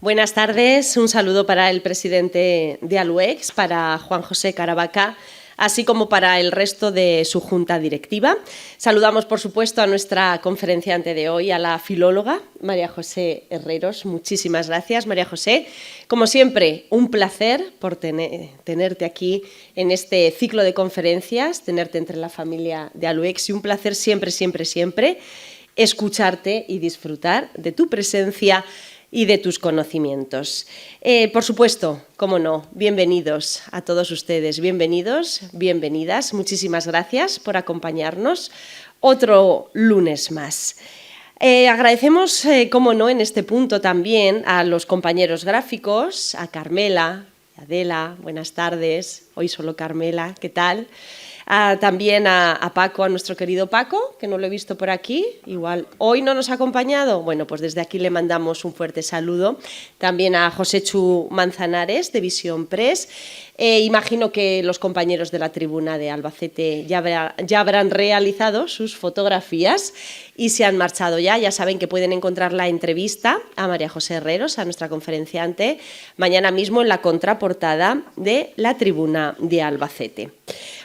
Buenas tardes, un saludo para el presidente de ALUEX, para Juan José Caravaca, así como para el resto de su junta directiva. Saludamos, por supuesto, a nuestra conferenciante de hoy, a la filóloga María José Herreros. Muchísimas gracias, María José. Como siempre, un placer por tenerte aquí en este ciclo de conferencias, tenerte entre la familia de ALUEX y un placer siempre escucharte y disfrutar de tu presencia y de tus conocimientos. Por supuesto, cómo no, bienvenidos a todos ustedes, bienvenidos, bienvenidas. Muchísimas gracias por acompañarnos otro lunes más. Agradecemos, cómo no, en este punto también a los compañeros gráficos, a Carmela, a Adela, buenas tardes, hoy solo Carmela, ¿qué tal? También a Paco, a nuestro querido Paco, que no lo he visto por aquí, igual hoy no nos ha acompañado. Bueno, pues desde aquí le mandamos un fuerte saludo. También a Joséchu Manzanares, de Visión Press. Imagino que los compañeros de la tribuna de Albacete ya habrán realizado sus fotografías y se han marchado ya. Ya saben que pueden encontrar la entrevista a María José Herreros, a nuestra conferenciante, mañana mismo en la contraportada de la tribuna de Albacete.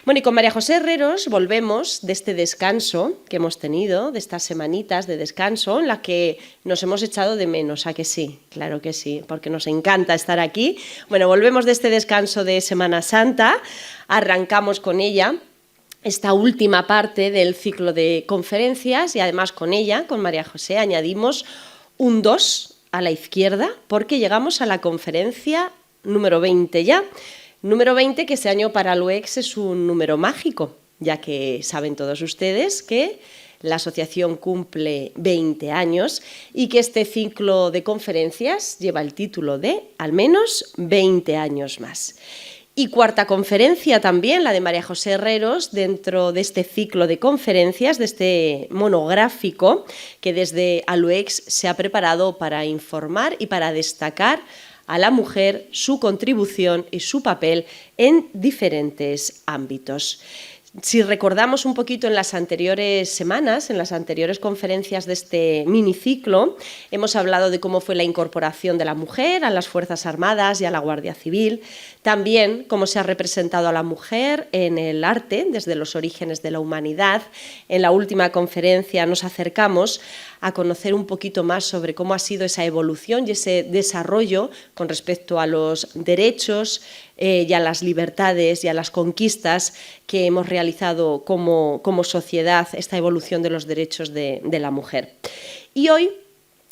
Bueno, y con María José Herreros volvemos de este descanso que hemos tenido, de estas semanitas de descanso, en la que nos hemos echado de menos, ¿a que sí? Claro que sí, porque nos encanta estar aquí. Bueno, volvemos de este descanso de Semana Santa, arrancamos con ella esta última parte del ciclo de conferencias y además con ella, con María José, añadimos un 2 a la izquierda porque llegamos a la conferencia número 20 ya. Número 20, que este año para ALUEX es un número mágico, ya que saben todos ustedes que la asociación cumple 20 años y que este ciclo de conferencias lleva el título de al menos 20 años más. Y cuarta conferencia también, la de María José Herreros, dentro de este ciclo de conferencias, de este monográfico que desde ALUEX se ha preparado para informar y para destacar a la mujer, su contribución y su papel en diferentes ámbitos. Si recordamos un poquito en las anteriores semanas, en las anteriores conferencias de este miniciclo, hemos hablado de cómo fue la incorporación de la mujer a las Fuerzas Armadas y a la Guardia Civil, también cómo se ha representado a la mujer en el arte desde los orígenes de la humanidad. En la última conferencia nos acercamos a conocer un poquito más sobre cómo ha sido esa evolución y ese desarrollo con respecto a los derechos y a las libertades y a las conquistas que hemos realizado como sociedad, esta evolución de los derechos de la mujer. Y hoy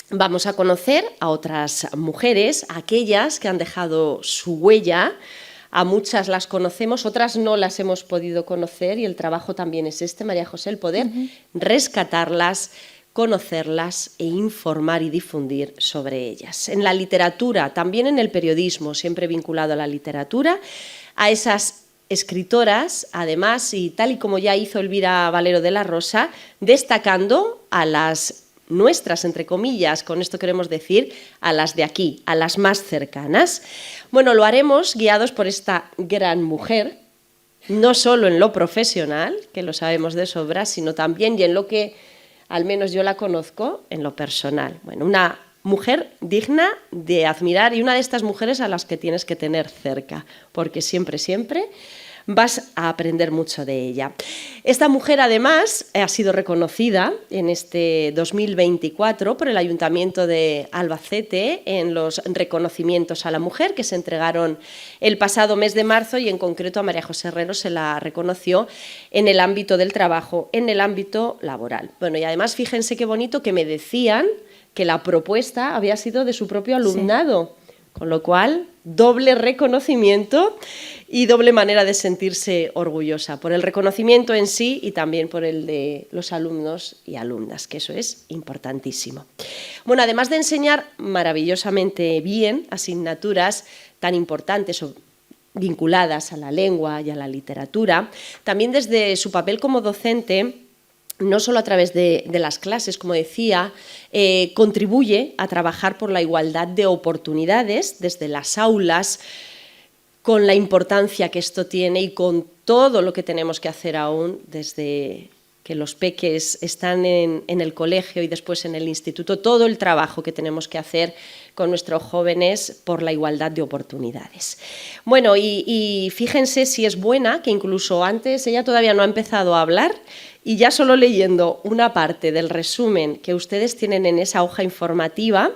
vamos a conocer a otras mujeres, aquellas que han dejado su huella. A muchas las conocemos, otras no las hemos podido conocer y el trabajo también es este, María José, el poder rescatarlas, conocerlas e informar y difundir sobre ellas. En la literatura, también en el periodismo, siempre vinculado a la literatura, a esas escritoras, además, y tal y como ya hizo Elvira Valero de la Rosa, destacando a las nuestras, entre comillas, con esto queremos decir, a las de aquí, a las más cercanas. Bueno, lo haremos guiados por esta gran mujer, no solo en lo profesional, que lo sabemos de sobra, sino también y en lo que al menos yo la conozco en lo personal. Bueno, una mujer digna de admirar y una de estas mujeres a las que tienes que tener cerca, porque siempre vas a aprender mucho de ella. Esta mujer, además, ha sido reconocida en este 2024 por el Ayuntamiento de Albacete en los reconocimientos a la mujer que se entregaron el pasado mes de marzo y en concreto a María José Herreros se la reconoció en el ámbito del trabajo, en el ámbito laboral. Bueno, y además fíjense qué bonito que me decían que la propuesta había sido de su propio alumnado, sí. Con lo cual, doble reconocimiento y doble manera de sentirse orgullosa, por el reconocimiento en sí y también por el de los alumnos y alumnas, que eso es importantísimo. Bueno, además de enseñar maravillosamente bien asignaturas tan importantes o vinculadas a la lengua y a la literatura, también desde su papel como docente, no solo a través de las clases, como decía, contribuye a trabajar por la igualdad de oportunidades desde las aulas, con la importancia que esto tiene y con todo lo que tenemos que hacer aún desde que los peques están en el colegio y después en el instituto, todo el trabajo que tenemos que hacer con nuestros jóvenes por la igualdad de oportunidades. Bueno, y fíjense si es buena, que incluso antes ella todavía no ha empezado a hablar y ya solo leyendo una parte del resumen que ustedes tienen en esa hoja informativa,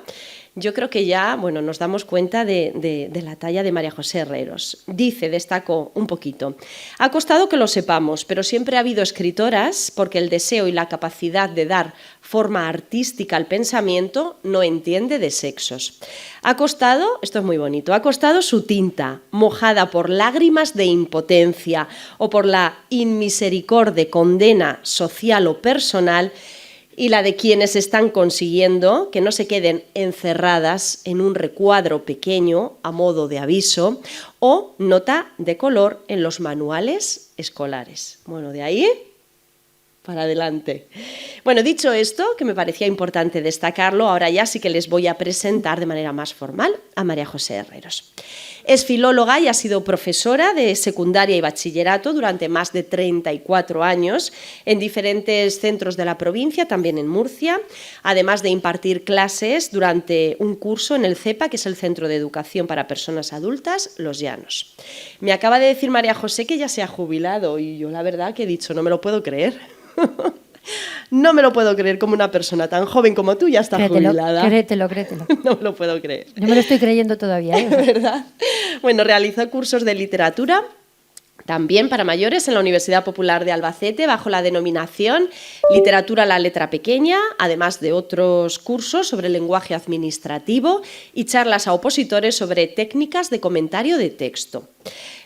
yo creo que ya nos damos cuenta de la talla de María José Herreros. Dice, destaco un poquito, ha costado que lo sepamos, pero siempre ha habido escritoras porque el deseo y la capacidad de dar forma artística al pensamiento no entiende de sexos. Ha costado, esto es muy bonito, ha costado su tinta, mojada por lágrimas de impotencia o por la inmisericordia condena social o personal, y la de quienes están consiguiendo que no se queden encerradas en un recuadro pequeño a modo de aviso o nota de color en los manuales escolares. Bueno, de ahí para adelante. Bueno, dicho esto, que me parecía importante destacarlo, ahora ya sí que les voy a presentar de manera más formal a María José Herreros. Es filóloga y ha sido profesora de secundaria y bachillerato durante más de 34 años en diferentes centros de la provincia, también en Murcia, además de impartir clases durante un curso en el CEPA, que es el Centro de Educación para Personas Adultas, Los Llanos. Me acaba de decir María José que ya se ha jubilado y yo la verdad que he dicho, no me lo puedo creer. No me lo puedo creer, como una persona tan joven como tú ya está jubilada. Créetelo. No me lo puedo creer. No me lo estoy creyendo todavía, ¿eh? ¿Verdad? Bueno, realizó cursos de literatura también para mayores en la Universidad Popular de Albacete bajo la denominación Literatura a la letra pequeña, además de otros cursos sobre lenguaje administrativo y charlas a opositores sobre técnicas de comentario de texto.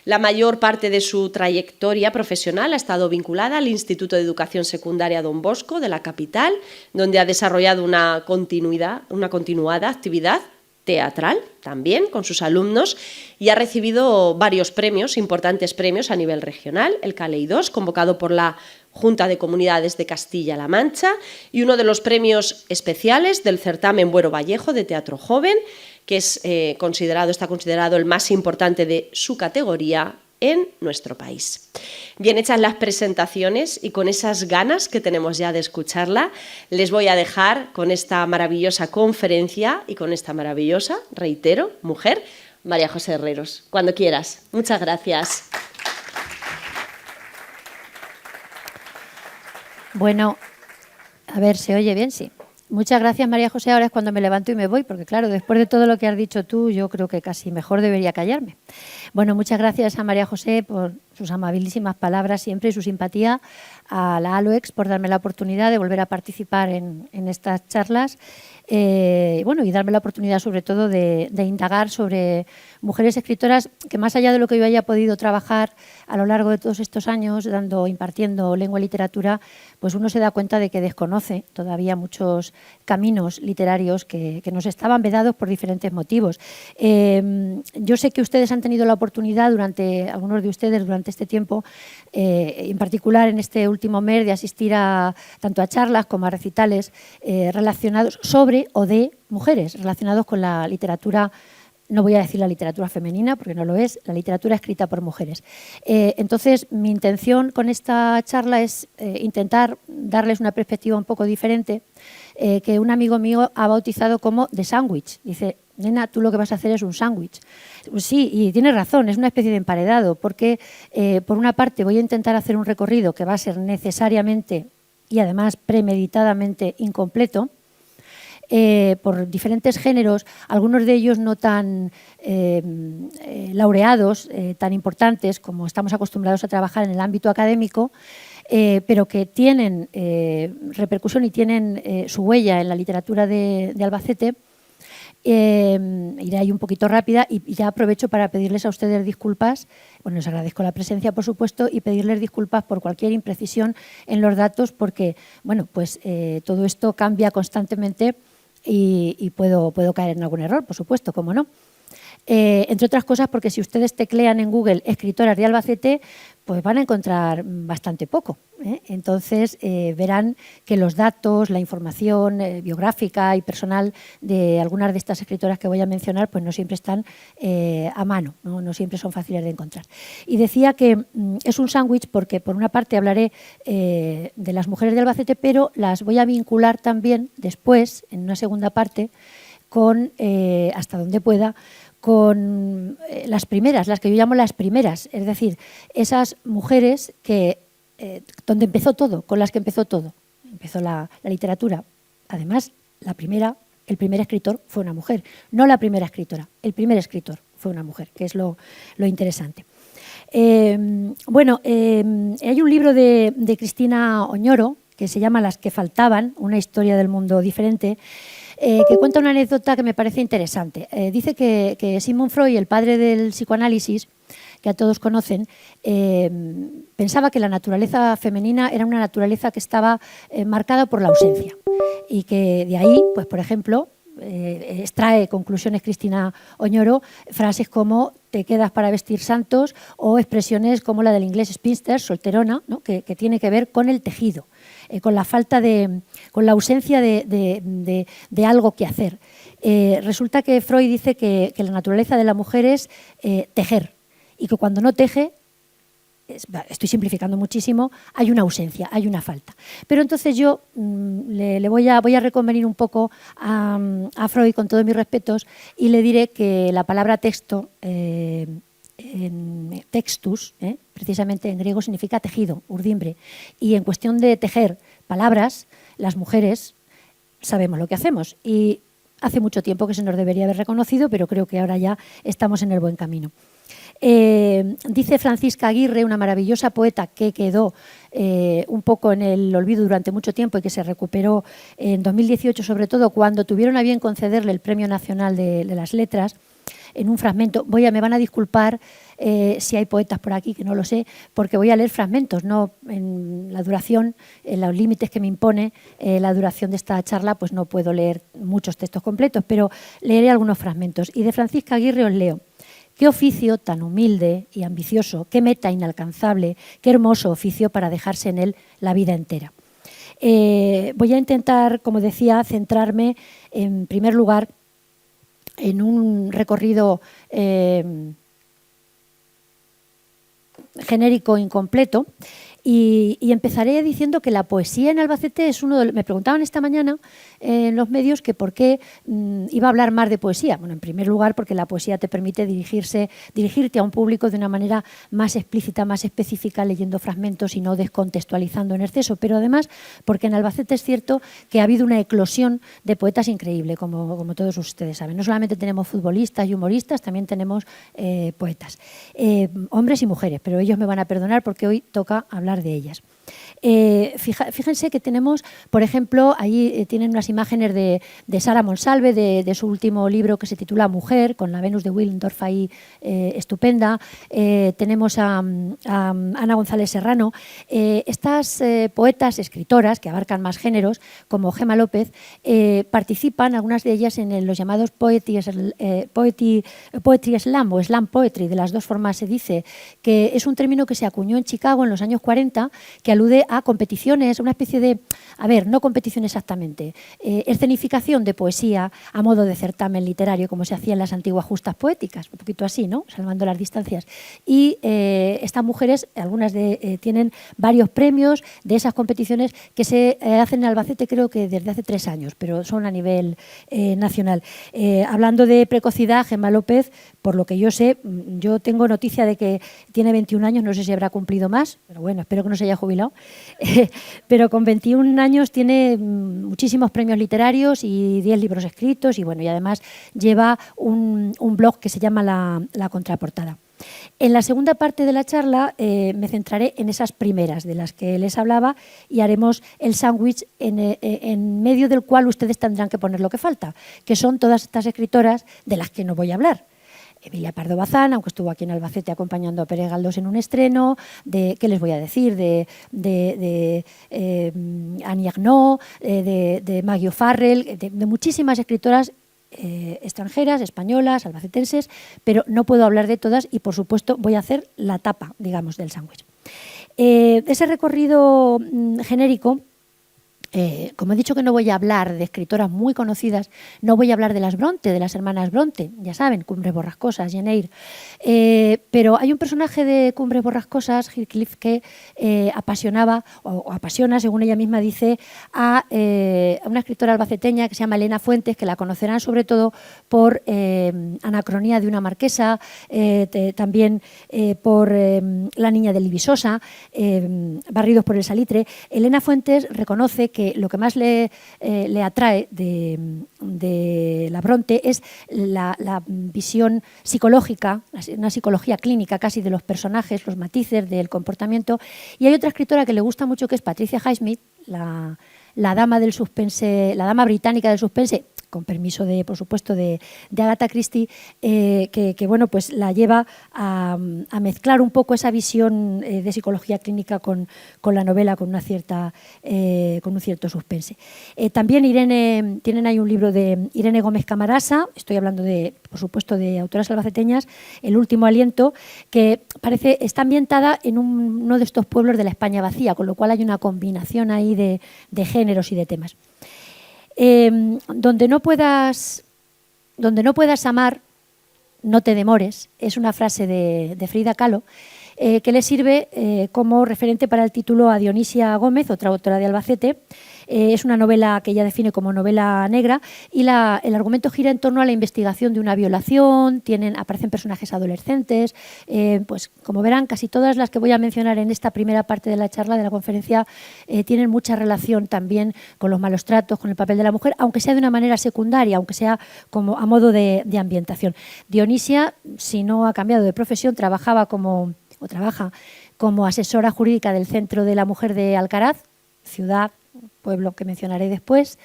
La mayor parte de su trayectoria profesional ha estado vinculada al Instituto de Educación Secundaria Don Bosco de la capital, donde ha desarrollado una continuada actividad teatral también con sus alumnos y ha recibido varios premios, importantes premios a nivel regional, el Caleidos, convocado por la Junta de Comunidades de Castilla-La Mancha, y uno de los premios especiales del certamen Buero Vallejo de Teatro Joven, que está considerado el más importante de su categoría en nuestro país. Bien hechas las presentaciones y con esas ganas que tenemos ya de escucharla, les voy a dejar con esta maravillosa conferencia y con esta maravillosa, reitero, mujer, María José Herreros. Cuando quieras. Muchas gracias. Bueno, a ver, ¿se oye bien? Sí. Muchas gracias, María José. Ahora es cuando me levanto y me voy, porque claro, después de todo lo que has dicho tú, yo creo que casi mejor debería callarme. Bueno, muchas gracias a María José por sus amabilísimas palabras siempre y su simpatía, a la ALOEX por darme la oportunidad de volver a participar en estas charlas y darme la oportunidad sobre todo de indagar sobre mujeres escritoras que más allá de lo que yo haya podido trabajar a lo largo de todos estos años impartiendo lengua y literatura, pues uno se da cuenta de que desconoce todavía muchos caminos literarios que nos estaban vedados por diferentes motivos. Yo sé que ustedes han tenido la oportunidad algunos de ustedes durante este tiempo, en particular en este último mes, de asistir tanto a charlas como a recitales relacionados sobre o de mujeres, relacionados con la literatura. No voy a decir la literatura femenina porque no lo es, la literatura escrita por mujeres. Entonces, mi intención con esta charla es intentar darles una perspectiva un poco diferente, que un amigo mío ha bautizado como The Sandwich. Dice, nena, tú lo que vas a hacer es un sándwich. Pues sí, y tienes razón, es una especie de emparedado, porque por una parte voy a intentar hacer un recorrido que va a ser necesariamente y además premeditadamente incompleto, por diferentes géneros, algunos de ellos no tan laureados, tan importantes como estamos acostumbrados a trabajar en el ámbito académico, pero que tienen repercusión y tienen su huella en la literatura de Albacete. Iré ahí un poquito rápida y ya aprovecho para pedirles a ustedes disculpas. Bueno, les agradezco la presencia, por supuesto, y pedirles disculpas por cualquier imprecisión en los datos, porque todo esto cambia constantemente y puedo caer en algún error, por supuesto, cómo no. Entre otras cosas porque si ustedes teclean en Google escritoras de Albacete, pues van a encontrar bastante poco, ¿eh? Entonces verán que los datos, la información biográfica y personal de algunas de estas escritoras que voy a mencionar, pues no siempre están a mano, no siempre son fáciles de encontrar. Y decía que es un sándwich porque por una parte hablaré de las mujeres de Albacete, pero las voy a vincular también después, en una segunda parte, con, hasta donde pueda, con las primeras, las que yo llamo las primeras, es decir, esas mujeres que, donde empezó todo, con las que empezó todo. Empezó la literatura. Además, el primer escritor fue una mujer, no la primera escritora, el primer escritor fue una mujer, que es lo interesante. Hay un libro de Cristina Oñoro que se llama Las que faltaban, una historia del mundo diferente, que cuenta una anécdota que me parece interesante. Dice que Sigmund Freud, el padre del psicoanálisis, que a todos conocen, pensaba que la naturaleza femenina era una naturaleza que estaba marcada por la ausencia y que de ahí, pues por ejemplo, extrae conclusiones Cristina Oñoro, frases como te quedas para vestir santos o expresiones como la del inglés spinster, solterona, ¿no? que tiene que ver con el tejido, con la falta con la ausencia de algo que hacer. Resulta que Freud dice que la naturaleza de la mujer es tejer y que cuando no teje, estoy simplificando muchísimo, hay una ausencia, hay una falta. Pero entonces yo le voy a reconvenir un poco a Freud, con todos mis respetos, y le diré que la palabra texto, en textus, precisamente en griego significa tejido, urdimbre, y en cuestión de tejer palabras, las mujeres sabemos lo que hacemos y hace mucho tiempo que se nos debería haber reconocido, pero creo que ahora ya estamos en el buen camino. Dice Francisca Aguirre, una maravillosa poeta que quedó un poco en el olvido durante mucho tiempo y que se recuperó en 2018, sobre todo cuando tuvieron a bien concederle el Premio Nacional de las Letras, en un fragmento. Me van a disculpar si hay poetas por aquí, que no lo sé, porque voy a leer fragmentos, no en la duración, en los límites que me impone la duración de esta charla, pues no puedo leer muchos textos completos, pero leeré algunos fragmentos. Y de Francisca Aguirre os leo. Qué oficio tan humilde y ambicioso, qué meta inalcanzable, qué hermoso oficio para dejarse en él la vida entera. Voy a intentar, como decía, centrarme en primer lugar en un recorrido genérico incompleto y empezaré diciendo que la poesía en Albacete es uno de los... Me preguntaban esta mañana en los medios que por qué iba a hablar más de poesía. Bueno, en primer lugar porque la poesía te permite dirigirte a un público de una manera más explícita, más específica, leyendo fragmentos y no descontextualizando en exceso, pero además porque en Albacete es cierto que ha habido una eclosión de poetas increíble, como todos ustedes saben. No solamente tenemos futbolistas y humoristas, también tenemos poetas, hombres y mujeres, pero ellos me van a perdonar porque hoy toca hablar de ellas. Fíjense que tenemos, por ejemplo, ahí tienen unas imágenes de Sara Monsalve, de su último libro que se titula Mujer, con la Venus de Willendorf ahí estupenda. Tenemos a Ana González Serrano. Estas poetas, escritoras, que abarcan más géneros, como Gemma López, participan, algunas de ellas, en los llamados poetry slam o slam poetry, de las dos formas se dice, que es un término que se acuñó en Chicago en los años 40, que alude a competiciones, una especie de, no competición exactamente, escenificación de poesía a modo de certamen literario, como se hacía en las antiguas justas poéticas, un poquito así, ¿no? Salvando las distancias. Y estas mujeres, algunas tienen varios premios de esas competiciones que se hacen en Albacete, creo que desde hace 3 años, pero son a nivel nacional. Hablando de precocidad, Gemma López, por lo que yo sé, yo tengo noticia de que tiene 21 años, no sé si habrá cumplido más, pero bueno, espero que no se haya jubilado, pero con 21 años tiene muchísimos premios literarios y 10 libros escritos y bueno, y además lleva un blog que se llama La Contraportada. En la segunda parte de la charla me centraré en esas primeras de las que les hablaba y haremos el sándwich en medio del cual ustedes tendrán que poner lo que falta, que son todas estas escritoras de las que no voy a hablar. Emilia Pardo Bazán, aunque estuvo aquí en Albacete acompañando a Pérez Galdós en un estreno, ¿qué les voy a decir? De Annie Ernaux, de Maggie O'Farrell, de muchísimas escritoras extranjeras, españolas, albacetenses, pero no puedo hablar de todas y, por supuesto, voy a hacer la tapa, digamos, del sándwich. Ese recorrido genérico Como he dicho que no voy a hablar de escritoras muy conocidas, no voy a hablar de las Bronte, de las hermanas Bronte, ya saben, Cumbres Borrascosas, Jane Eyre, pero hay un personaje de Cumbres Borrascosas, Heathcliff, que apasionaba, o apasiona, según ella misma dice, a una escritora albaceteña que se llama Elena Fuentes, que la conocerán sobre todo por Anacronía de una marquesa, también por La niña de Libisosa, Barridos por el salitre. Elena Fuentes reconoce que lo que más le atrae de la Bronte es la visión psicológica, una psicología clínica casi de los personajes, los matices del comportamiento. Y hay otra escritora que le gusta mucho, que es Patricia Highsmith, la dama del suspense, la dama británica del suspense, con permiso de, por supuesto, de Agatha Christie, que bueno, pues la lleva a mezclar un poco esa visión de psicología clínica con la novela, con un cierto suspense. También tienen ahí un libro de Irene Gómez Camarasa, estoy hablando por supuesto, de autoras albaceteñas, El último aliento, que está ambientada en uno de estos pueblos de la España vacía, con lo cual hay una combinación ahí de géneros y de temas. Donde no puedas amar, no te demores, es una frase de Frida Kahlo, que le sirve como referente para el título a Dionisia Gómez, otra autora de Albacete. Es una novela que ella define como novela negra y el argumento gira en torno a la investigación de una violación, aparecen personajes adolescentes, pues como verán, casi todas las que voy a mencionar en esta primera parte de la charla, de la conferencia, tienen mucha relación también con los malos tratos, con el papel de la mujer, aunque sea de una manera secundaria, aunque sea como a modo de ambientación. Dionisia, si no ha cambiado de profesión, trabaja como asesora jurídica del Centro de la Mujer de Alcaraz, ciudad, pueblo que mencionaré después,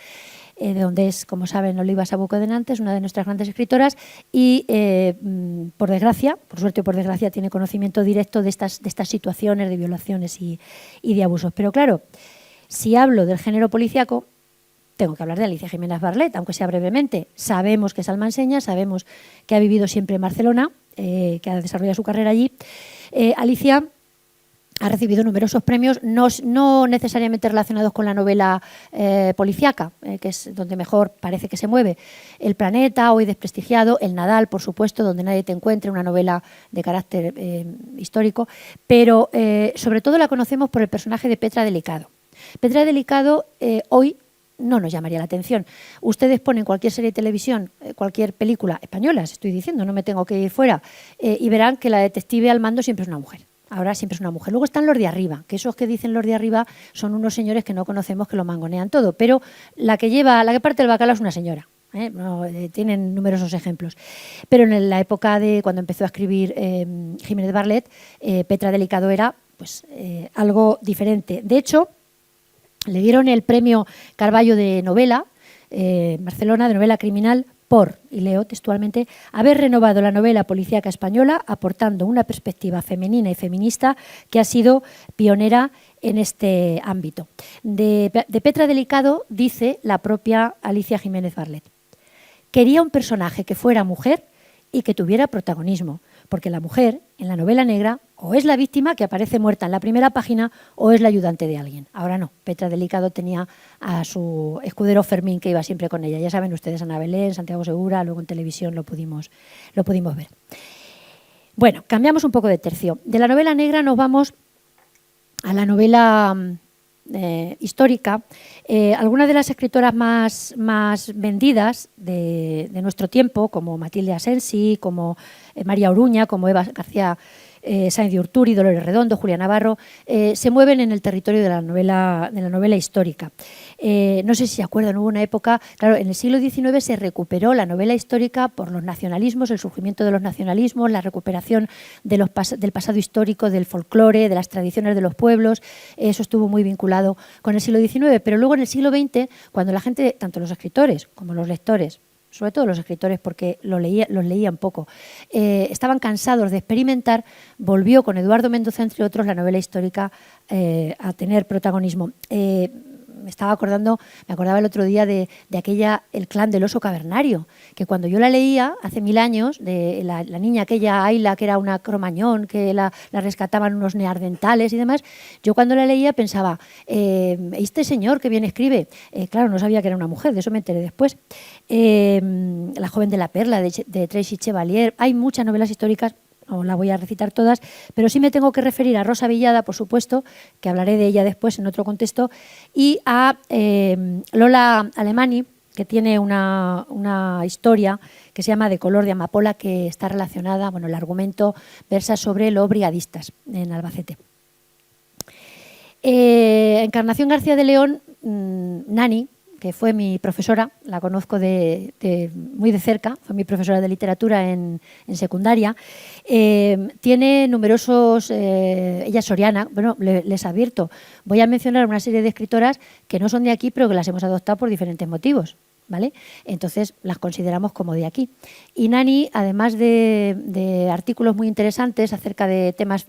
de donde es, como saben, Oliva Sabucodenantes, una de nuestras grandes escritoras, y por suerte o por desgracia, tiene conocimiento directo de estas situaciones de violaciones y de abusos. Pero claro, si hablo del género policíaco, tengo que hablar de Alicia Jiménez Barlet, aunque sea brevemente. Sabemos que es almanseña, sabemos que ha vivido siempre en Barcelona, que ha desarrollado su carrera allí. Alicia ha recibido numerosos premios, no necesariamente relacionados con la novela policíaca, que es donde mejor parece que se mueve. El Planeta, hoy desprestigiado, El Nadal, por supuesto, Donde nadie te encuentre, una novela de carácter histórico, pero sobre todo la conocemos por el personaje de Petra Delicado. Petra Delicado hoy no nos llamaría la atención. Ustedes ponen cualquier serie de televisión, cualquier película española, estoy diciendo, no me tengo que ir fuera, y verán que la detective al mando siempre es una mujer. Ahora siempre es una mujer. Luego están los de arriba, que esos que dicen los de arriba son unos señores que no conocemos, que lo mangonean todo, pero la que parte el bacalao es una señora. Tienen numerosos ejemplos. Pero en la época de cuando empezó a escribir Jiménez Barlet, Petra Delicado era pues, algo diferente. De hecho, le dieron el premio Carballo de novela, Barcelona, de novela criminal, y leo textualmente, haber renovado la novela policíaca española aportando una perspectiva femenina y feminista que ha sido pionera en este ámbito. De Petra Delicado dice la propia Alicia Jiménez Barlet: quería un personaje que fuera mujer y que tuviera protagonismo, porque la mujer, en la novela negra, o es la víctima que aparece muerta en la primera página o es la ayudante de alguien. Ahora no, Petra Delicado tenía a su escudero Fermín, que iba siempre con ella. Ya saben ustedes, Ana Belén, Santiago Segura, luego en televisión lo pudimos ver. Bueno, cambiamos un poco de tercio. De la novela negra nos vamos a la novela histórica. Algunas de las escritoras más vendidas de nuestro tiempo, como Matilde Asensi, como María Oruña, como Eva García Sáenz de Urturi, Dolores Redondo, Julia Navarro, se mueven en el territorio de la novela histórica. No sé si se acuerdan, hubo una época, claro, en el siglo XIX se recuperó la novela histórica por los nacionalismos, el surgimiento de los nacionalismos, la recuperación del pasado histórico, del folclore, de las tradiciones de los pueblos. Eso estuvo muy vinculado con el siglo XIX, pero luego en el siglo XX, cuando la gente, tanto los escritores como los lectores, sobre todo los escritores porque los leían poco, estaban cansados de experimentar, volvió con Eduardo Mendoza, entre otros, la novela histórica a tener protagonismo. me acordaba el otro día de aquella, El clan del oso cavernario, que cuando yo la leía hace 1000 años, de la niña aquella Ayla, que era una cromañón, que la rescataban unos neandertales y demás, yo cuando la leía pensaba, este señor que bien escribe, claro, no sabía que era una mujer, de eso me enteré después, La joven de la perla, de Tracy Chevalier. Hay muchas novelas históricas, no las voy a recitar todas, pero sí me tengo que referir a Rosa Villada, por supuesto, que hablaré de ella después en otro contexto, y a Lola Alemany, que tiene una historia que se llama De color de amapola, que está relacionada, bueno, el argumento versa sobre los brigadistas en Albacete. Encarnación García de León, Nani, que fue mi profesora, la conozco muy de cerca, fue mi profesora de literatura en secundaria, tiene numerosos, ella es soriana, bueno, les advierto, voy a mencionar una serie de escritoras que no son de aquí, pero que las hemos adoptado por diferentes motivos, ¿vale? Entonces las consideramos como de aquí. Y Nani, además de artículos muy interesantes acerca de temas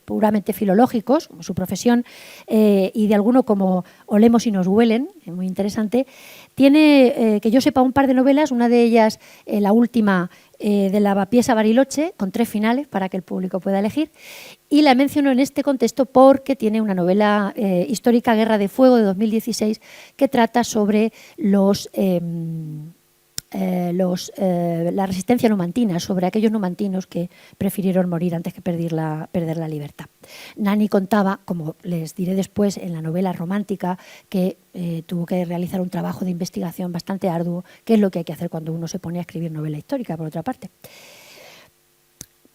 puramente filológicos, como su profesión, y de alguno como Olemos y nos huelen, muy interesante, tiene, que yo sepa, un par de novelas, una de ellas, la última, de Lavapiés a Bariloche, con 3 finales para que el público pueda elegir, y la menciono en este contexto porque tiene una novela histórica, Guerra de Fuego, de 2016, que trata sobre la resistencia numantina, sobre aquellos numantinos que prefirieron morir antes que perder la libertad. Nani contaba, como les diré después, en la novela romántica, que tuvo que realizar un trabajo de investigación bastante arduo, que es lo que hay que hacer cuando uno se pone a escribir novela histórica, por otra parte.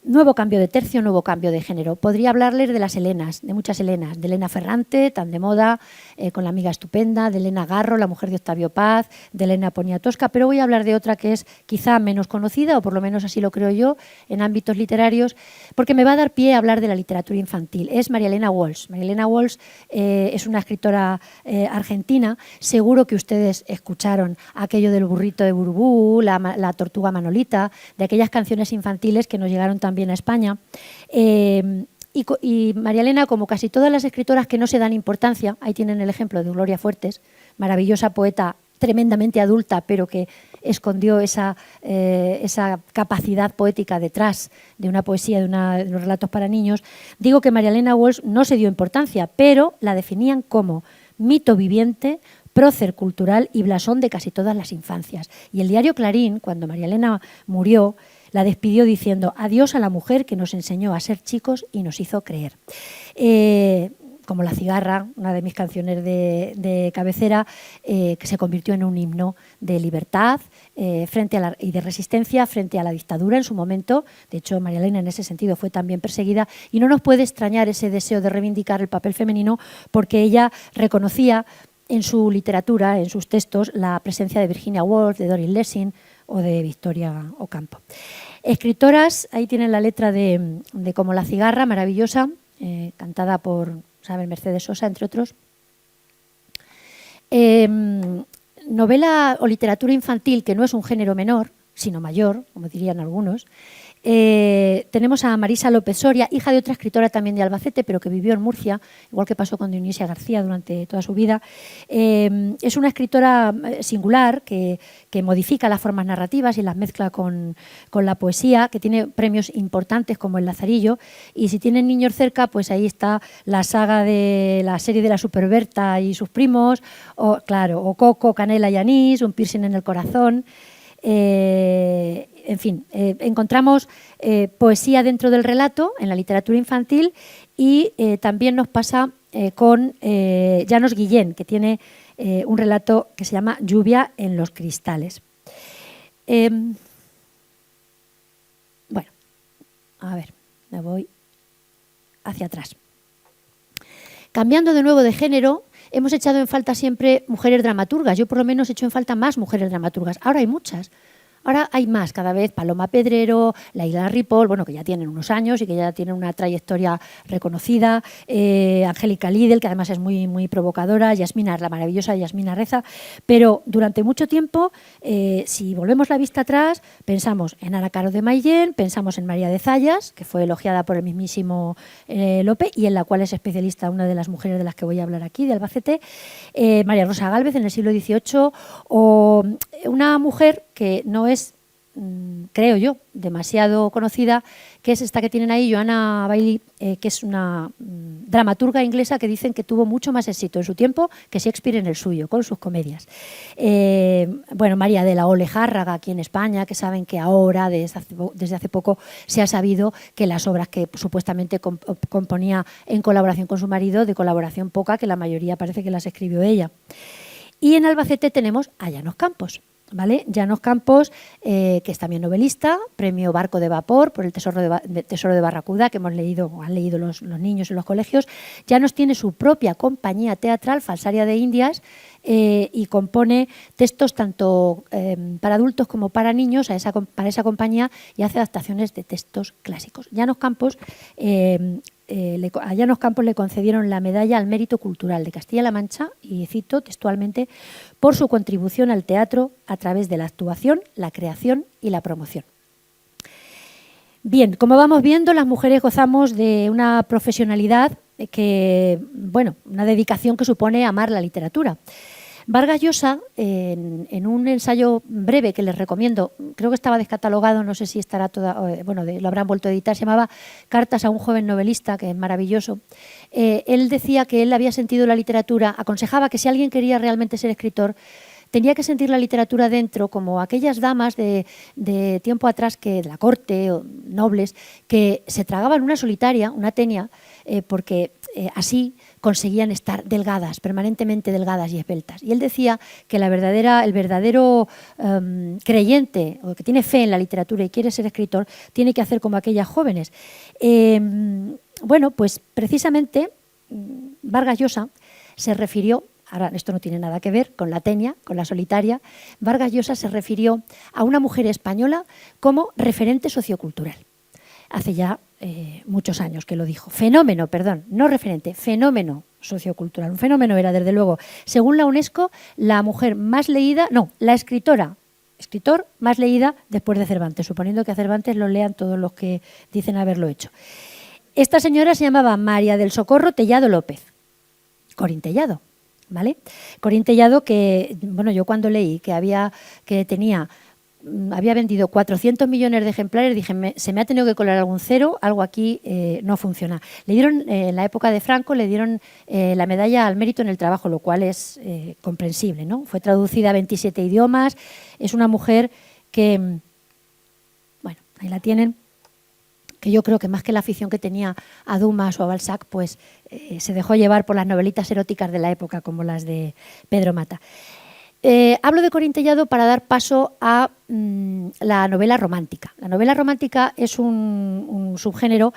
Nuevo cambio de tercio, nuevo cambio de género. Podría hablarles de las Helenas, de muchas Helenas, de Elena Ferrante, tan de moda, con La amiga estupenda, de Elena Garro, la mujer de Octavio Paz, de Elena Poniatowska, pero voy a hablar de otra que es quizá menos conocida, o por lo menos así lo creo yo, en ámbitos literarios, porque me va a dar pie a hablar de la literatura infantil. Es María Elena Walsh. María Elena Walsh es una escritora argentina. Seguro que ustedes escucharon aquello del burrito de Burubú, la tortuga Manolita, de aquellas canciones infantiles que nos llegaron también a España. Y María Elena, como casi todas las escritoras que no se dan importancia, ahí tienen el ejemplo de Gloria Fuertes, maravillosa poeta, tremendamente adulta, pero que escondió esa capacidad poética detrás de una poesía, de unos relatos para niños. Digo que María Elena Walsh no se dio importancia, pero la definían como mito viviente, prócer cultural y blasón de casi todas las infancias. Y el diario Clarín, cuando María Elena murió, la despidió diciendo: adiós a la mujer que nos enseñó a ser chicos y nos hizo creer. Como La cigarra, una de mis canciones de cabecera, que se convirtió en un himno de libertad y de resistencia frente a la dictadura en su momento. De hecho, María Elena en ese sentido fue también perseguida, y no nos puede extrañar ese deseo de reivindicar el papel femenino, porque ella reconocía en su literatura, en sus textos, la presencia de Virginia Woolf, de Doris Lessing o de Victoria Ocampo. Escritoras, ahí tienen la letra de Como la cigarra, maravillosa, cantada por Mercedes Sosa, entre otros. Novela o literatura infantil, que no es un género menor, sino mayor, como dirían algunos. Tenemos a Marisa López Soria, hija de otra escritora también de Albacete, pero que vivió en Murcia, igual que pasó con Dionisia García durante toda su vida. Es una escritora singular que modifica las formas narrativas y las mezcla con la poesía, que tiene premios importantes como El Lazarillo, y si tienen niños cerca, pues ahí está la saga de la serie de la Superberta y sus primos, o Coco, Canela y Anís, Un piercing en el corazón. En fin, encontramos poesía dentro del relato en la literatura infantil, y también nos pasa con Llanos Guillén, que tiene un relato que se llama Lluvia en los cristales. Bueno, a ver, me voy hacia atrás. Cambiando de nuevo de género, hemos echado en falta siempre mujeres dramaturgas. Yo por lo menos he hecho en falta más mujeres dramaturgas. Ahora hay muchas. Ahora hay más, cada vez Paloma Pedrero, Laila Ripoll, bueno, que ya tienen unos años y que ya tienen una trayectoria reconocida, Angélica Lidl, que además es muy, muy provocadora, Yasmina, la maravillosa Yasmina Reza, pero durante mucho tiempo, si volvemos la vista atrás, pensamos en Ana Caro de Maillén, pensamos en María de Zayas, que fue elogiada por el mismísimo Lope y en la cual es especialista una de las mujeres de las que voy a hablar aquí, de Albacete, María Rosa Gálvez en el siglo XVIII, o una mujer que no es, creo yo, demasiado conocida, que es esta que tienen ahí, Joanna Bailey, que es una dramaturga inglesa que dicen que tuvo mucho más éxito en su tiempo que Shakespeare en el suyo, con sus comedias. Bueno, María de la Olejárraga aquí en España, que saben que ahora, desde hace poco, se ha sabido que las obras que supuestamente componía en colaboración con su marido, de colaboración poca, que la mayoría parece que las escribió ella. Y en Albacete tenemos a Llanos Campos, ¿vale? Llanos Campos, que es también novelista, premio Barco de Vapor por el Tesoro de Barracuda, que han leído los niños en los colegios. Llanos tiene su propia compañía teatral, Falsaria de Indias, y compone textos tanto para adultos como para niños para esa compañía, y hace adaptaciones de textos clásicos. Llanos Campos, a Llanos Campos le concedieron la Medalla al Mérito Cultural de Castilla-La Mancha, y cito textualmente, por su contribución al teatro a través de la actuación, la creación y la promoción. Bien, como vamos viendo, las mujeres gozamos de una profesionalidad una dedicación que supone amar la literatura. Vargas Llosa, en un ensayo breve que les recomiendo, creo que estaba descatalogado, no sé si estará lo habrán vuelto a editar, se llamaba Cartas a un joven novelista, que es maravilloso. Él decía que él había sentido la literatura, aconsejaba que si alguien quería realmente ser escritor, tenía que sentir la literatura dentro, como aquellas damas de tiempo atrás, de la corte, o nobles, que se tragaban una solitaria, una tenia, porque así conseguían estar delgadas, permanentemente delgadas y esbeltas. Y él decía que el verdadero creyente, o que tiene fe en la literatura y quiere ser escritor, tiene que hacer como aquellas jóvenes. Bueno, pues precisamente Vargas Llosa se refirió, ahora esto no tiene nada que ver con la tenia, con la solitaria, Vargas Llosa se refirió a una mujer española como referente sociocultural. Hace ya muchos años que lo dijo. Fenómeno, perdón, no referente, fenómeno sociocultural. Un fenómeno era, desde luego, según la UNESCO, la mujer más leída, la escritor más leída después de Cervantes, suponiendo que a Cervantes lo lean todos los que dicen haberlo hecho. Esta señora se llamaba María del Socorro Tellado López, Corín Tellado, ¿vale? Corín Tellado, que, bueno, yo cuando leí que había vendido 400 millones de ejemplares, dije, se me ha tenido que colar algún cero, algo aquí no funciona. Le dieron, en la época de Franco, le dieron la medalla al mérito en el trabajo, lo cual es comprensible, ¿no? Fue traducida a 27 idiomas, es una mujer que, bueno, ahí la tienen, que yo creo que más que la afición que tenía a Dumas o a Balzac, pues se dejó llevar por las novelitas eróticas de la época, como las de Pedro Mata. Hablo de Corín Tellado para dar paso a la novela romántica. La novela romántica es un subgénero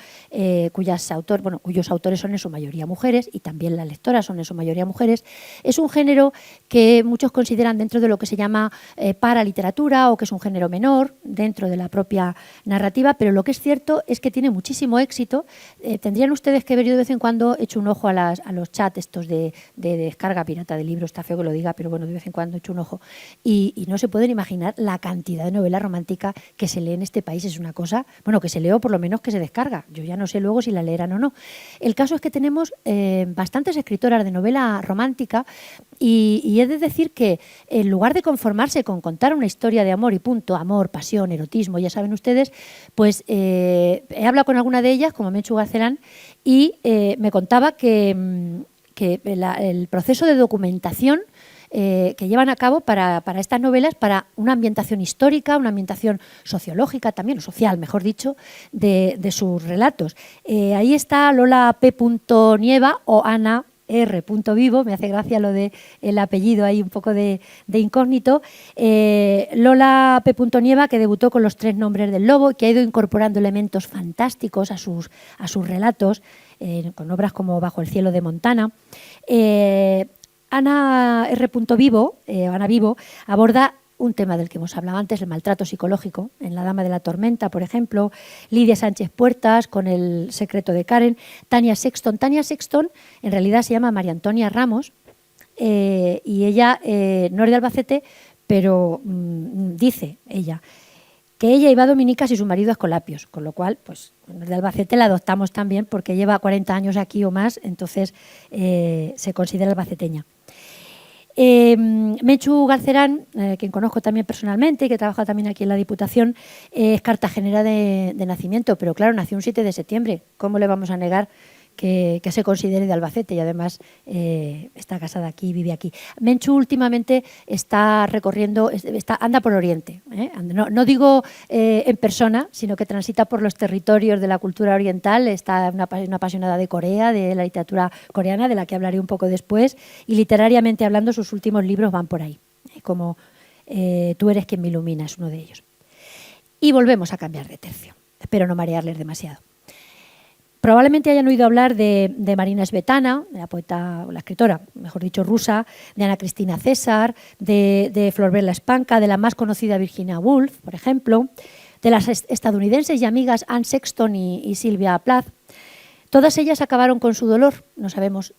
cuyos autores son en su mayoría mujeres, y también las lectoras son en su mayoría mujeres. Es un género que muchos consideran dentro de lo que se llama paraliteratura, o que es un género menor dentro de la propia narrativa, pero lo que es cierto es que tiene muchísimo éxito. Tendrían ustedes que ver, yo de vez en cuando echo un ojo a los chats estos de descarga pirata de libros, está feo que lo diga, pero bueno, de vez en cuando echo un ojo, y no se pueden imaginar la cantidad de novela romántica que se lee en este país. Es una cosa, bueno, que se lee, o por lo menos que se descarga. Yo ya no sé luego si la leerán o no. El caso es que tenemos bastantes escritoras de novela romántica, y he de decir que en lugar de conformarse con contar una historia de amor y punto, amor, pasión, erotismo, ya saben ustedes, pues he hablado con alguna de ellas, como Menchu Garcelán, y me contaba que el proceso de documentación que llevan a cabo para estas novelas, para una ambientación histórica, una ambientación sociológica también, o social, mejor dicho, de sus relatos. Ahí está Lola P. Nieva o Ana R. Vivo, me hace gracia lo de el apellido, ahí un poco de incógnito. Lola P. Nieva, que debutó con Los 3 nombres del lobo, que ha ido incorporando elementos fantásticos a sus relatos, con obras como Bajo el cielo de Montana. Ana R. Vivo, Ana Vivo, aborda un tema del que hemos hablado antes, el maltrato psicológico, en La dama de la tormenta, por ejemplo, Lidia Sánchez Puertas con El secreto de Karen, Tania Sexton. Tania Sexton en realidad se llama María Antonia Ramos y ella no es de Albacete, pero dice ella que ella iba a dominicas y su marido a Escolapios, con lo cual, pues, de Albacete la adoptamos también porque lleva 40 años aquí o más, entonces se considera albaceteña. Menchu Garcerán, quien conozco también personalmente y que trabaja también aquí en la Diputación, es cartagenera de nacimiento, pero claro, nació un 7 de septiembre. ¿Cómo le vamos a negar que se considere de Albacete? Y además está casada aquí, vive aquí. Menchu últimamente está recorriendo, anda por Oriente. No digo en persona, sino que transita por los territorios de la cultura oriental. Está una apasionada de Corea, de la literatura coreana, de la que hablaré un poco después. Y literariamente hablando, sus últimos libros van por ahí, como Tú eres quien me ilumina, es uno de ellos. Y volvemos a cambiar de tercio. Espero no marearles demasiado. Probablemente hayan oído hablar de Marina Smetana, la poeta, o la escritora, mejor dicho, rusa, de Ana Cristina César, de Florbela Espanca, de la más conocida Virginia Woolf, por ejemplo, de las estadounidenses y amigas Anne Sexton y Sylvia Plath. Todas ellas acabaron con su dolor. No sabemos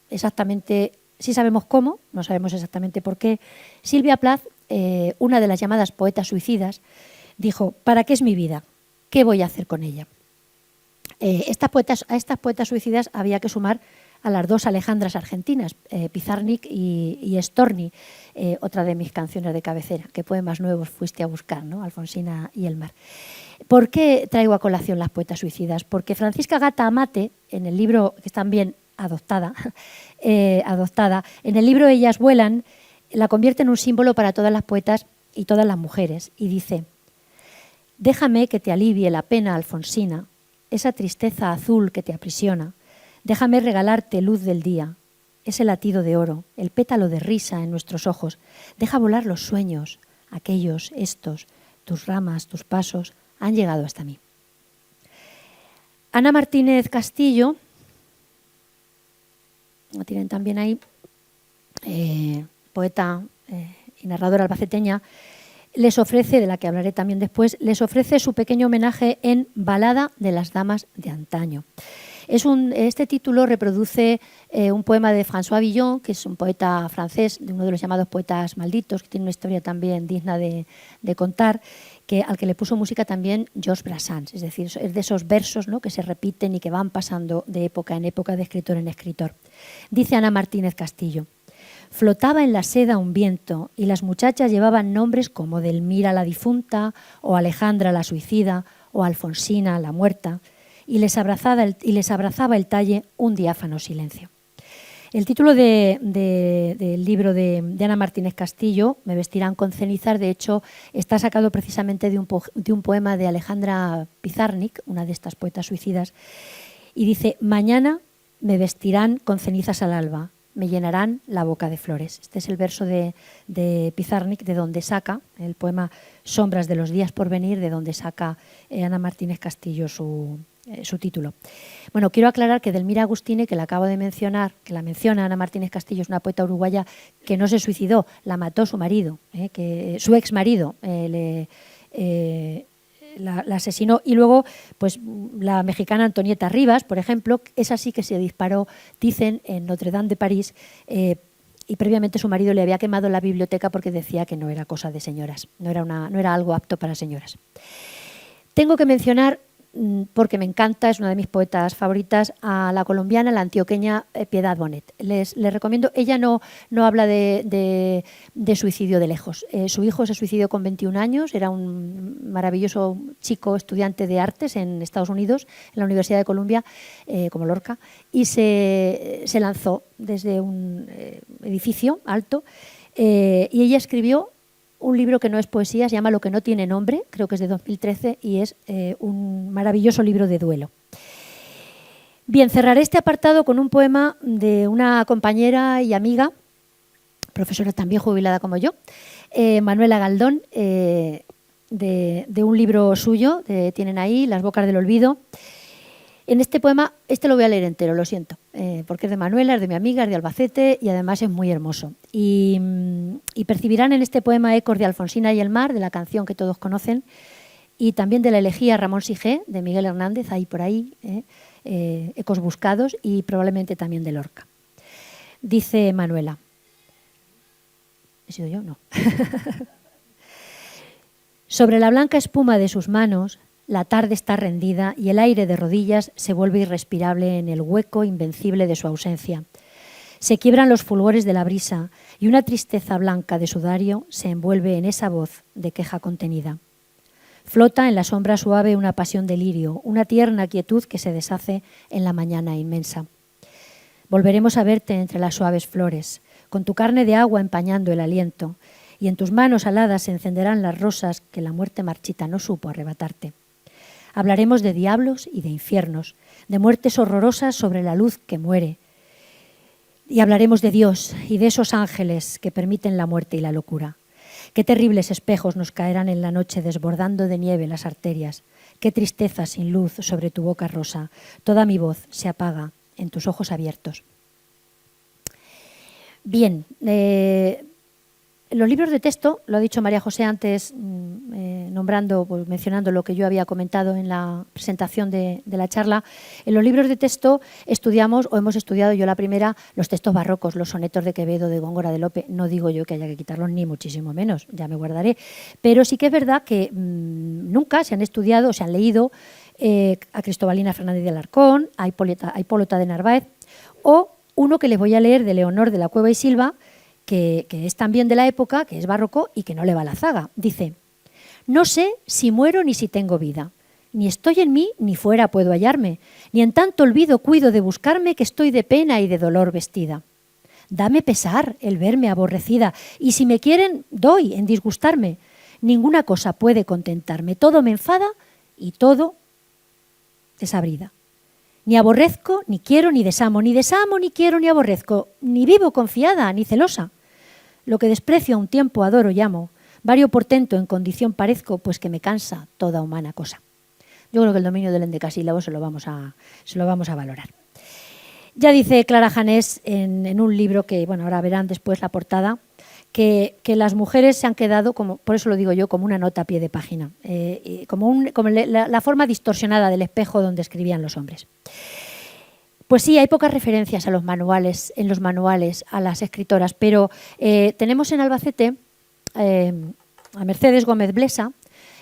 exactamente, sí sabemos cómo, no sabemos exactamente por qué. Sylvia Plath, una de las llamadas poetas suicidas, dijo: ¿para qué es mi vida? ¿Qué voy a hacer con ella? A estas poetas suicidas había que sumar a las dos Alejandras argentinas, Pizarnik y Storni, otra de mis canciones de cabecera. ¿Qué poemas nuevos fuiste a buscar, ¿no? Alfonsina y el mar. ¿Por qué traigo a colación las poetas suicidas? Porque Francisca Gata Amate, en el libro, que es también adoptada, en el libro Ellas vuelan, la convierte en un símbolo para todas las poetas y todas las mujeres. Y dice: déjame que te alivie la pena, Alfonsina, esa tristeza azul que te aprisiona. Déjame regalarte luz del día, ese latido de oro, el pétalo de risa en nuestros ojos. Deja volar los sueños, aquellos, estos, tus ramas, tus pasos, han llegado hasta mí. Ana Martínez Castillo, lo tienen también ahí, poeta y narradora albaceteña, les ofrece, de la que hablaré también después, les ofrece su pequeño homenaje en Balada de las damas de antaño. Este título reproduce un poema de François Villon, que es un poeta francés, de uno de los llamados poetas malditos, que tiene una historia también digna de contar, al que le puso música también Georges Brassens. Es decir, es de esos versos, ¿no?, que se repiten y que van pasando de época en época, de escritor en escritor. Dice Ana Martínez Castillo: flotaba en la seda un viento y las muchachas llevaban nombres como Delmira la difunta, o Alejandra la suicida, o Alfonsina la muerta, y les abrazaba el talle un diáfano silencio. El título del libro de Ana Martínez Castillo, Me vestirán con cenizas, de hecho, está sacado precisamente de un poema de Alejandra Pizarnik, una de estas poetas suicidas, y dice: mañana me vestirán con cenizas al alba, me llenarán la boca de flores. Este es el verso de Pizarnik, de donde saca el poema Sombras de los días por venir, de donde saca Ana Martínez Castillo su título. Bueno, quiero aclarar que Delmira Agustini, que la acabo de mencionar, que la menciona Ana Martínez Castillo, es una poeta uruguaya que no se suicidó, la mató su marido, su ex marido la asesinó. Y luego, pues, la mexicana Antonieta Rivas, por ejemplo, esa sí que se disparó, dicen, en Notre Dame de París, y previamente su marido le había quemado la biblioteca porque decía que no era cosa de señoras, no era algo apto para señoras. Tengo que mencionar, porque me encanta, es una de mis poetas favoritas, a la colombiana, la antioqueña Piedad Bonet. Les recomiendo. Ella no habla de suicidio de lejos. Su hijo se suicidó con 21 años, era un maravilloso chico estudiante de artes en Estados Unidos, en la Universidad de Columbia, como Lorca, y se lanzó desde un edificio alto, y ella escribió un libro que no es poesía, se llama Lo que no tiene nombre, creo que es de 2013, y es un maravilloso libro de duelo. Bien, cerraré este apartado con un poema de una compañera y amiga, profesora también jubilada como yo, Manuela Galdón, de un libro suyo, tienen ahí, Las bocas del olvido. En este poema, este lo voy a leer entero, lo siento, porque es de Manuela, es de mi amiga, es de Albacete y además es muy hermoso. Y percibirán en este poema ecos de Alfonsina y el mar, de la canción que todos conocen, y también de la elegía Ramón Sigé, de Miguel Hernández, ahí por ahí, ecos buscados, y probablemente también de Lorca. Dice Manuela. ¿He sido yo? No. Sobre la blanca espuma de sus manos, la tarde está rendida y el aire de rodillas se vuelve irrespirable en el hueco invencible de su ausencia. Se quiebran los fulgores de la brisa y una tristeza blanca de sudario se envuelve en esa voz de queja contenida. Flota en la sombra suave una pasión de lirio, una tierna quietud que se deshace en la mañana inmensa. Volveremos a verte entre las suaves flores, con tu carne de agua empañando el aliento, y en tus manos aladas se encenderán las rosas que la muerte marchita no supo arrebatarte. Hablaremos de diablos y de infiernos, de muertes horrorosas sobre la luz que muere, y hablaremos de Dios y de esos ángeles que permiten la muerte y la locura. Qué terribles espejos nos caerán en la noche desbordando de nieve las arterias. Qué tristeza sin luz sobre tu boca rosa. Toda mi voz se apaga en tus ojos abiertos. Bien, los libros de texto, lo ha dicho María José antes, mencionando lo que yo había comentado en la presentación de la charla. En los libros de texto estudiamos, o hemos estudiado, yo la primera, los textos barrocos, los sonetos de Quevedo, de Góngora de Lope. No digo yo que haya que quitarlos, ni muchísimo menos, ya me guardaré. Pero sí que es verdad que nunca se han estudiado o se han leído a Cristobalina Fernández de Alarcón, a Hipólota de Narváez, o uno que les voy a leer de Leonor de la Cueva y Silva, que es también de la época, que es barroco y que no le va la zaga. Dice: no sé si muero ni si tengo vida, ni estoy en mí ni fuera puedo hallarme, ni en tanto olvido cuido de buscarme que estoy de pena y de dolor vestida. Dame pesar el verme aborrecida, y si me quieren doy en disgustarme. Ninguna cosa puede contentarme, todo me enfada y todo desabrida. Ni aborrezco, ni quiero, ni desamo, ni quiero, ni aborrezco, ni vivo confiada, ni celosa. Lo que desprecio a un tiempo adoro y amo, vario portento en condición parezco, pues que me cansa toda humana cosa. Yo creo que el dominio del endecasílabo se lo vamos a valorar. Ya dice Clara Janés en un libro que, bueno, ahora verán después la portada, que las mujeres se han quedado, como, por eso lo digo yo, como una nota a pie de página, como la forma distorsionada del espejo donde escribían los hombres. Pues sí, hay pocas referencias en los manuales, a las escritoras, pero tenemos en Albacete a Mercedes Gómez Blesa,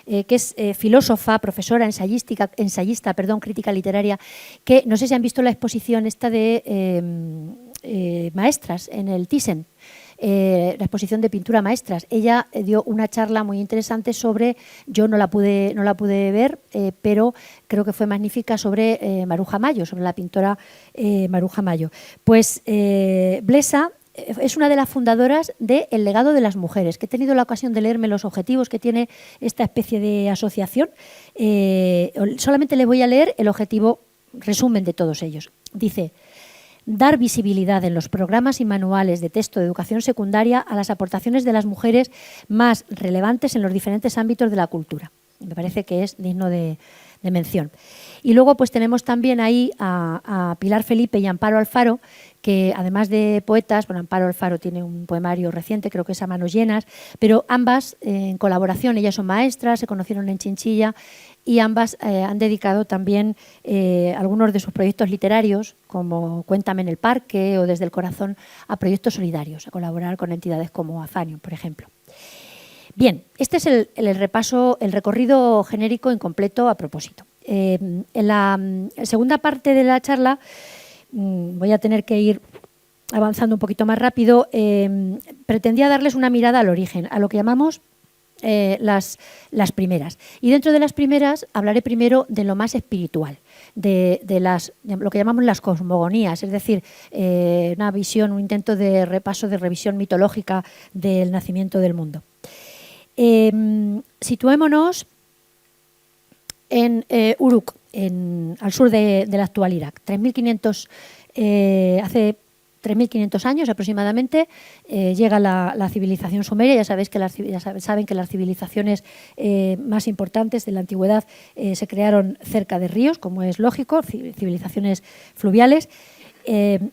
que es filósofa, profesora, ensayista, crítica literaria, que no sé si han visto la exposición esta de maestras en el Thyssen, la exposición de pintura maestras. Ella dio una charla muy interesante sobre, yo no la pude ver, pero creo que fue magnífica, sobre Maruja Mayo, sobre la pintora Maruja Mayo. Pues Blesa es una de las fundadoras de El legado de las mujeres, que he tenido la ocasión de leerme los objetivos que tiene esta especie de asociación. Solamente les voy a leer el objetivo resumen de todos ellos. Dice: dar visibilidad en los programas y manuales de texto de educación secundaria a las aportaciones de las mujeres más relevantes en los diferentes ámbitos de la cultura. Me parece que es digno de mención. Y luego pues tenemos también ahí a Pilar Felipe y Amparo Alfaro, que además de poetas, bueno, Amparo Alfaro tiene un poemario reciente, creo que es A manos llenas, pero ambas en colaboración, ellas son maestras, se conocieron en Chinchilla, y ambas han dedicado también algunos de sus proyectos literarios, como Cuéntame en el parque o Desde el corazón, a proyectos solidarios, a colaborar con entidades como Azanium, por ejemplo. Bien, este es el repaso, el recorrido genérico incompleto a propósito. En la segunda parte de la charla voy a tener que ir avanzando un poquito más rápido. Pretendía darles una mirada al origen, a lo que llamamos las primeras. Y dentro de las primeras hablaré primero de lo más espiritual, de lo que llamamos las cosmogonías, es decir, una visión, un intento de repaso, de revisión mitológica del nacimiento del mundo. Situémonos en Uruk, al sur del actual Irak. 3.500, hace 3.500 años aproximadamente, llega la civilización sumeria. Ya saben que las civilizaciones más importantes de la antigüedad se crearon cerca de ríos, como es lógico, civilizaciones fluviales.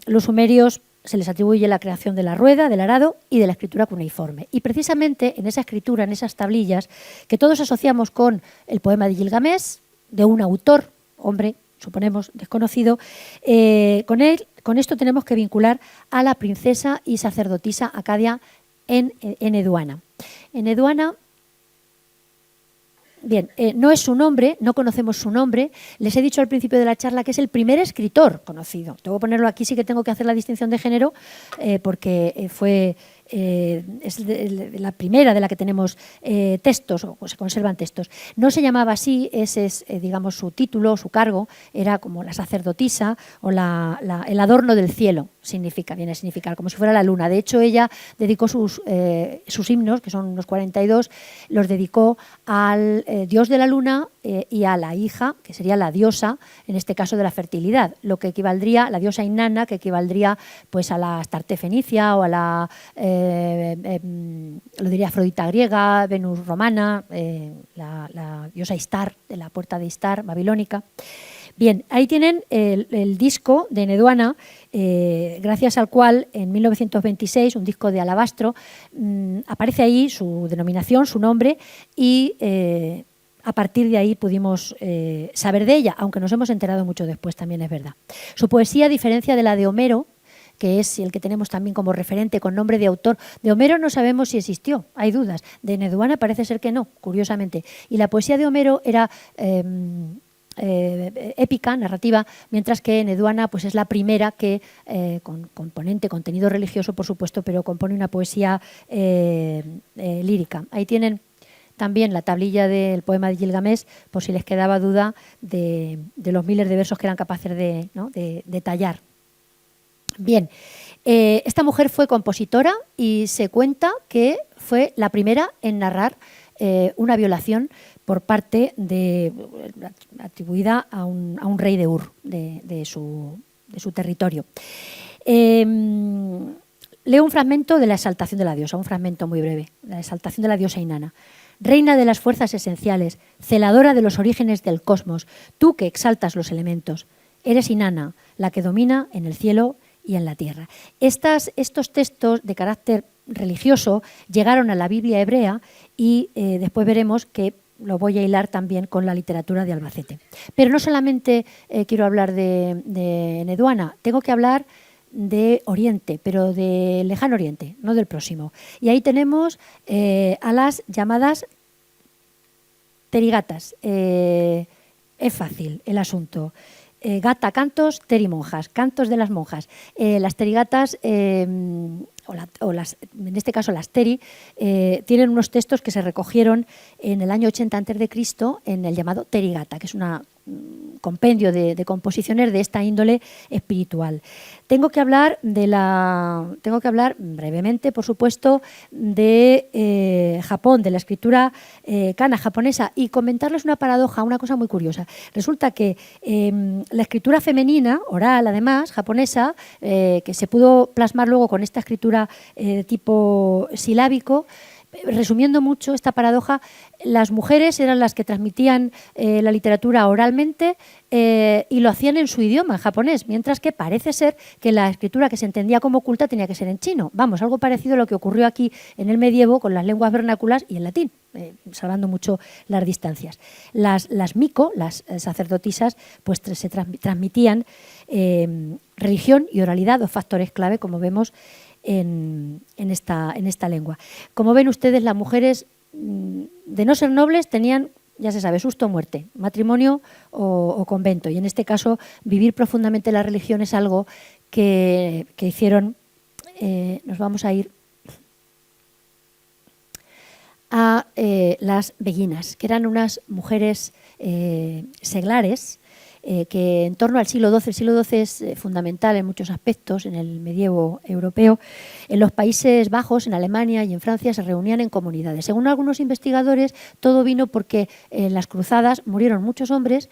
Los sumerios se les atribuye la creación de la rueda, del arado y de la escritura cuneiforme. Y precisamente en esa escritura, en esas tablillas, que todos asociamos con el poema de Gilgamesh, de un autor, hombre, suponemos, desconocido, con esto tenemos que vincular a la princesa y sacerdotisa acadia en Enuana. En Enuana, bien, no es su nombre, no conocemos su nombre. Les he dicho al principio de la charla que es el primer escritor conocido. Tengo que ponerlo aquí, sí que tengo que hacer la distinción de género, porque es la primera de la que tenemos textos, o se conservan textos. No se llamaba así, ese es, digamos, su título, su cargo, era como la sacerdotisa o el adorno del cielo, viene a significar, como si fuera la luna. De hecho, ella dedicó sus himnos, que son unos 42, los dedicó al dios de la luna y a la hija, que sería la diosa, en este caso de la fertilidad, lo que equivaldría, la diosa Inanna, que equivaldría pues a la Astarte fenicia o a la lo diría Afrodita griega, Venus romana, la diosa Istar, de la puerta de Istar, babilónica. Bien, ahí tienen el disco de Enuana, gracias al cual en 1926, un disco de alabastro, aparece ahí su denominación, su nombre, y a partir de ahí pudimos saber de ella, aunque nos hemos enterado mucho después, también es verdad. Su poesía, a diferencia de la de Homero, que es el que tenemos también como referente con nombre de autor. De Homero no sabemos si existió, hay dudas. De Enuana parece ser que no, curiosamente. Y la poesía de Homero era épica, narrativa, mientras que Enuana pues, es la primera que, con contenido religioso, por supuesto, pero compone una poesía lírica. Ahí tienen también la tablilla del poema de Gilgamesh, por si les quedaba duda de los miles de versos que eran capaces de tallar. Bien, esta mujer fue compositora y se cuenta que fue la primera en narrar una violación por parte atribuida a un rey de Ur, de su territorio. Leo un fragmento de la exaltación de la diosa, un fragmento muy breve, la exaltación de la diosa Inanna. Reina de las fuerzas esenciales, celadora de los orígenes del cosmos, tú que exaltas los elementos, eres Inanna, la que domina en el cielo y en la tierra. Estos textos de carácter religioso llegaron a la Biblia hebrea y después veremos que lo voy a hilar también con la literatura de Albacete. Pero no solamente quiero hablar de Enuana, tengo que hablar de Oriente, pero del lejano Oriente, no del próximo. Y ahí tenemos a las llamadas terigatas. Es fácil el asunto. Gata cantos, teri monjas, cantos de las monjas. Las terigatas, en este caso las teri, tienen unos textos que se recogieron en el año 80 a.C. en el llamado Terigata, que es un compendio de composiciones de esta índole espiritual. Tengo que hablar brevemente, por supuesto, de Japón, de la escritura kana japonesa, y comentarles una paradoja, una cosa muy curiosa. Resulta que la escritura femenina, oral además, japonesa, que se pudo plasmar luego con esta escritura de tipo silábico, resumiendo mucho esta paradoja, las mujeres eran las que transmitían la literatura oralmente y lo hacían en su idioma, en japonés, mientras que parece ser que la escritura que se entendía como culta tenía que ser en chino. Vamos, algo parecido a lo que ocurrió aquí en el medievo con las lenguas vernáculas y el latín, salvando mucho las distancias. Las miko, las sacerdotisas, pues se transmitían religión y oralidad, dos factores clave, como vemos en esta lengua. Como ven ustedes, las mujeres, de no ser nobles, tenían, ya se sabe, susto o muerte, matrimonio o convento. Y en este caso, vivir profundamente la religión es algo que hicieron. Nos vamos a ir a las beguinas, que eran unas mujeres seglares, que en torno al siglo XII, el siglo XII es fundamental en muchos aspectos en el medievo europeo, en los Países Bajos, en Alemania y en Francia se reunían en comunidades. Según algunos investigadores, todo vino porque en las cruzadas murieron muchos hombres,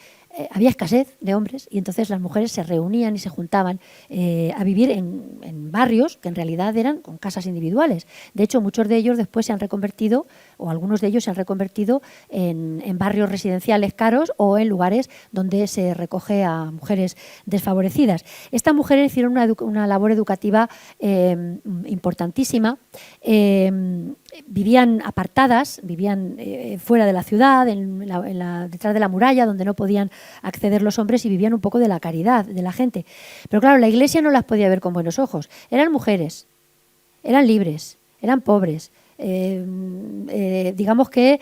había escasez de hombres y entonces las mujeres se reunían y se juntaban a vivir en barrios que en realidad eran con casas individuales. De hecho, muchos de ellos después se han reconvertido, o algunos de ellos se han reconvertido en barrios residenciales caros o en lugares donde se recoge a mujeres desfavorecidas. Estas mujeres hicieron una labor educativa importantísima. Vivían apartadas, vivían fuera de la ciudad, detrás de la muralla, donde no podían acceder los hombres, y vivían un poco de la caridad de la gente. Pero claro, la Iglesia no las podía ver con buenos ojos. Eran mujeres, eran libres, eran pobres. Digamos que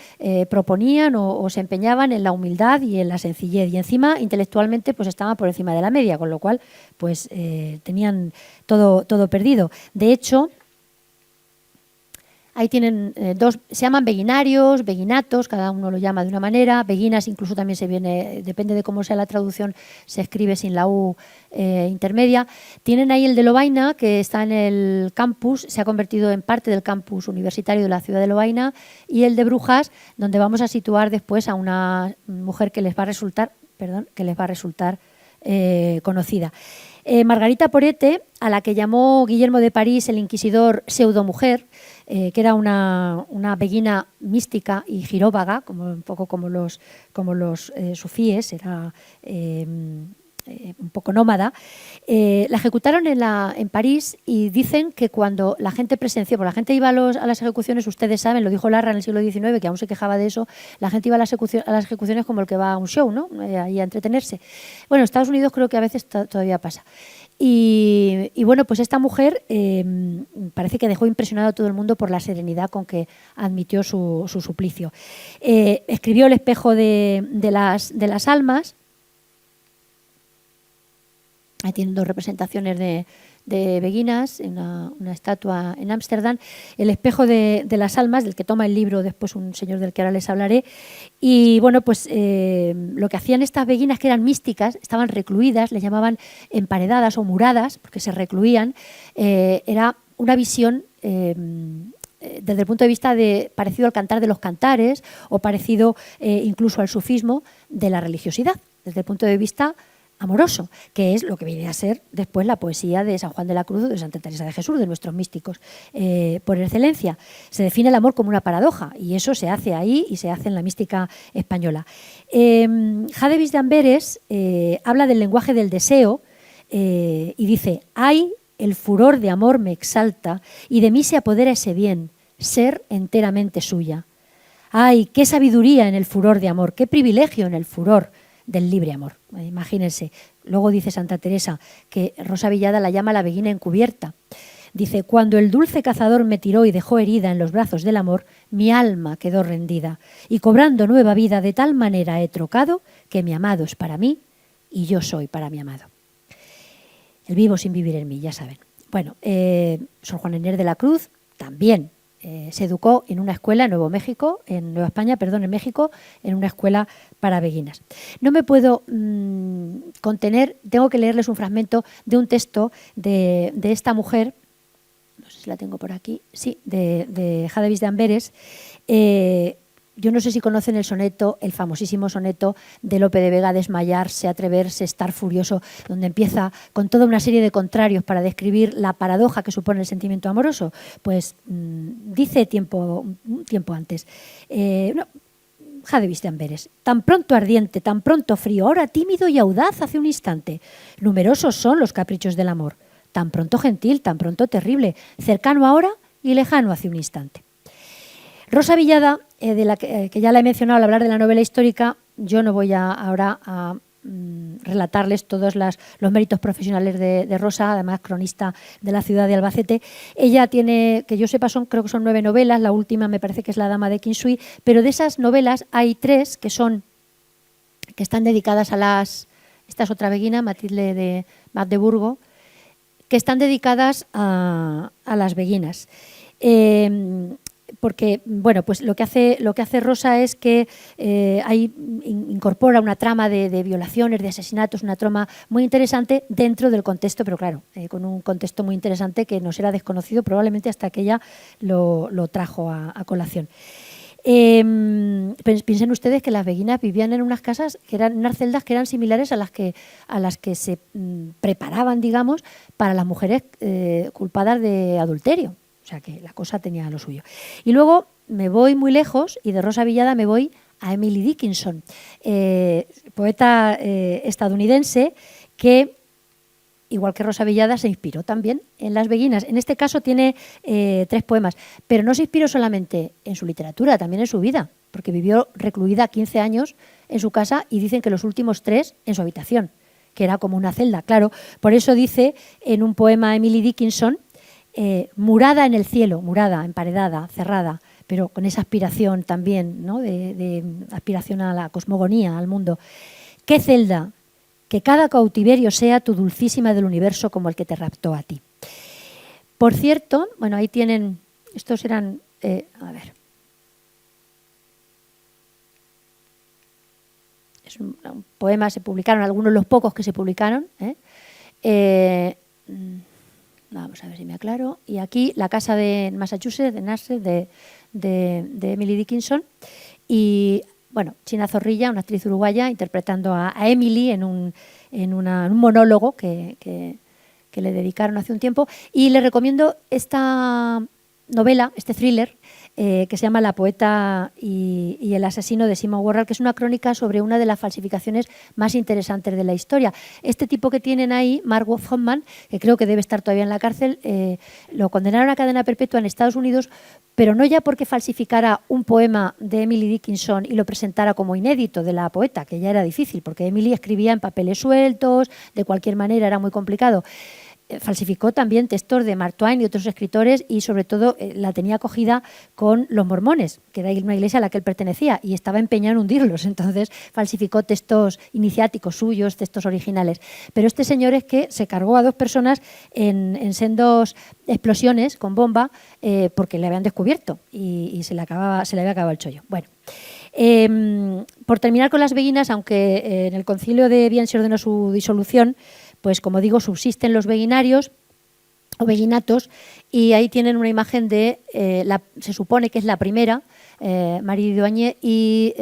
proponían o se empeñaban en la humildad y en la sencillez, y encima intelectualmente pues estaban por encima de la media, con lo cual pues tenían todo perdido. De hecho, ahí tienen dos, se llaman beguinarios, beguinatos, cada uno lo llama de una manera. Beguinas incluso también se viene, depende de cómo sea la traducción, se escribe sin la U intermedia. Tienen ahí el de Lovaina, que está en el campus, se ha convertido en parte del campus universitario de la ciudad de Lovaina, y el de Brujas, donde vamos a situar después a una mujer que les va a resultar conocida. Margarita Porete, a la que llamó Guillermo de París el inquisidor pseudomujer, que era una beguina mística y giróvaga, un poco como los sufíes, era un poco nómada. La ejecutaron en París, y dicen que cuando la gente presenció, porque la gente iba a las ejecuciones, ustedes saben, lo dijo Larra en el siglo XIX, que aún se quejaba de eso, la gente iba a las ejecuciones como el que va a un show, ¿no? Ahí a entretenerse. Bueno, en Estados Unidos creo que a veces todavía pasa. Y bueno, pues esta mujer parece que dejó impresionado a todo el mundo por la serenidad con que admitió su suplicio. Escribió El espejo de las almas. Ahí tienen dos representaciones de beguinas, una estatua en Ámsterdam. El espejo de las almas, del que toma el libro después un señor del que ahora les hablaré. Y bueno, pues lo que hacían estas beguinas, que eran místicas, estaban recluidas, les llamaban emparedadas o muradas, porque se recluían. Era una visión desde el punto de vista parecido al cantar de los cantares, o parecido incluso al sufismo de la religiosidad, desde el punto de vista amoroso, que es lo que viene a ser después la poesía de San Juan de la Cruz o de Santa Teresa de Jesús, de nuestros místicos por excelencia. Se define el amor como una paradoja, y eso se hace ahí y se hace en la mística española. Hadewijs de Amberes habla del lenguaje del deseo y dice: «Ay, el furor de amor me exalta y de mí se apodera ese bien, ser enteramente suya. Ay, qué sabiduría en el furor de amor, qué privilegio en el furor del libre amor». Imagínense. Luego dice Santa Teresa, que Rosa Villada la llama la beguina encubierta. Dice: «Cuando el dulce cazador me tiró y dejó herida en los brazos del amor, mi alma quedó rendida, y cobrando nueva vida de tal manera he trocado que mi amado es para mí y yo soy para mi amado». El vivo sin vivir en mí, ya saben. Bueno, Sor Juana Inés de la Cruz también se educó en una escuela en en México, en una escuela para beguinas. No me puedo contener, tengo que leerles un fragmento de un texto de esta mujer, no sé si la tengo por aquí, sí, de Hadewijs de Amberes. Yo no sé si conocen el famosísimo soneto de Lope de Vega, Desmayarse, Atreverse, Estar furioso, donde empieza con toda una serie de contrarios para describir la paradoja que supone el sentimiento amoroso. Pues dice un tiempo antes, Hadewijs de Amberes: «Tan pronto ardiente, tan pronto frío, ahora tímido y audaz hace un instante. Numerosos son los caprichos del amor. Tan pronto gentil, tan pronto terrible, cercano ahora y lejano hace un instante». Rosa Villada, de la que ya la he mencionado al hablar de la novela histórica, yo no voy ahora a relatarles todos los méritos profesionales de Rosa, además cronista de la ciudad de Albacete. Ella tiene, que yo sepa, creo que son 9 novelas, la última me parece que es La dama de Quinsui, pero de esas novelas hay 3 que están dedicadas esta es otra beguina, Matilde de Magdeburgo, que están dedicadas a las beguinas. Porque bueno, pues lo que hace Rosa es que incorpora una trama de violaciones, de asesinatos, una trama muy interesante dentro del contexto, pero claro, con un contexto muy interesante que nos era desconocido probablemente hasta que ella lo trajo a colación. Piensen ustedes que las beguinas vivían en unas casas, que eran unas celdas que eran similares a las que se preparaban, digamos, para las mujeres culpadas de adulterio. O sea que la cosa tenía lo suyo. Y luego me voy muy lejos y de Rosa Villada me voy a Emily Dickinson, poeta estadounidense que, igual que Rosa Villada, se inspiró también en las beguinas. En este caso tiene 3 poemas, pero no se inspiró solamente en su literatura, también en su vida, porque vivió recluida 15 años en su casa y dicen que los últimos 3 en su habitación, que era como una celda, claro. Por eso dice en un poema Emily Dickinson, murada en el cielo, murada, emparedada, cerrada, pero con esa aspiración también, ¿no? de aspiración a la cosmogonía, al mundo. ¿Qué celda? Que cada cautiverio sea tu dulcísima del universo como el que te raptó a ti. Por cierto, bueno, ahí tienen, estos eran, a ver, es un poema, se publicaron, algunos los pocos que se publicaron. Vamos a ver si me aclaro. Y aquí la casa de Massachusetts, de Nassau, de Emily Dickinson. Y bueno, China Zorrilla, una actriz uruguaya, interpretando a Emily en un monólogo que le dedicaron hace un tiempo. Y le recomiendo esta novela, este thriller, que se llama La poeta y el asesino, de Simon Worrall, que es una crónica sobre una de las falsificaciones más interesantes de la historia. Este tipo que tienen ahí, Mark Hoffman, que creo que debe estar todavía en la cárcel, lo condenaron a cadena perpetua en Estados Unidos, pero no ya porque falsificara un poema de Emily Dickinson y lo presentara como inédito de la poeta, que ya era difícil, porque Emily escribía en papeles sueltos, de cualquier manera era muy complicado. Falsificó también textos de Mark Twain y otros escritores y sobre todo la tenía acogida con los mormones, que era una iglesia a la que él pertenecía y estaba empeñado en hundirlos. Entonces falsificó textos iniciáticos suyos, textos originales. Pero este señor es que se cargó a 2 personas en sendos explosiones con bomba porque le habían descubierto y se le había acabado el chollo. Bueno. Por terminar con las beguinas, aunque en el concilio de Vienne se ordenó su disolución, pues como digo, subsisten los beguinarios o beguinatos y ahí tienen una imagen de, se supone que es la primera, Marie Duagne, y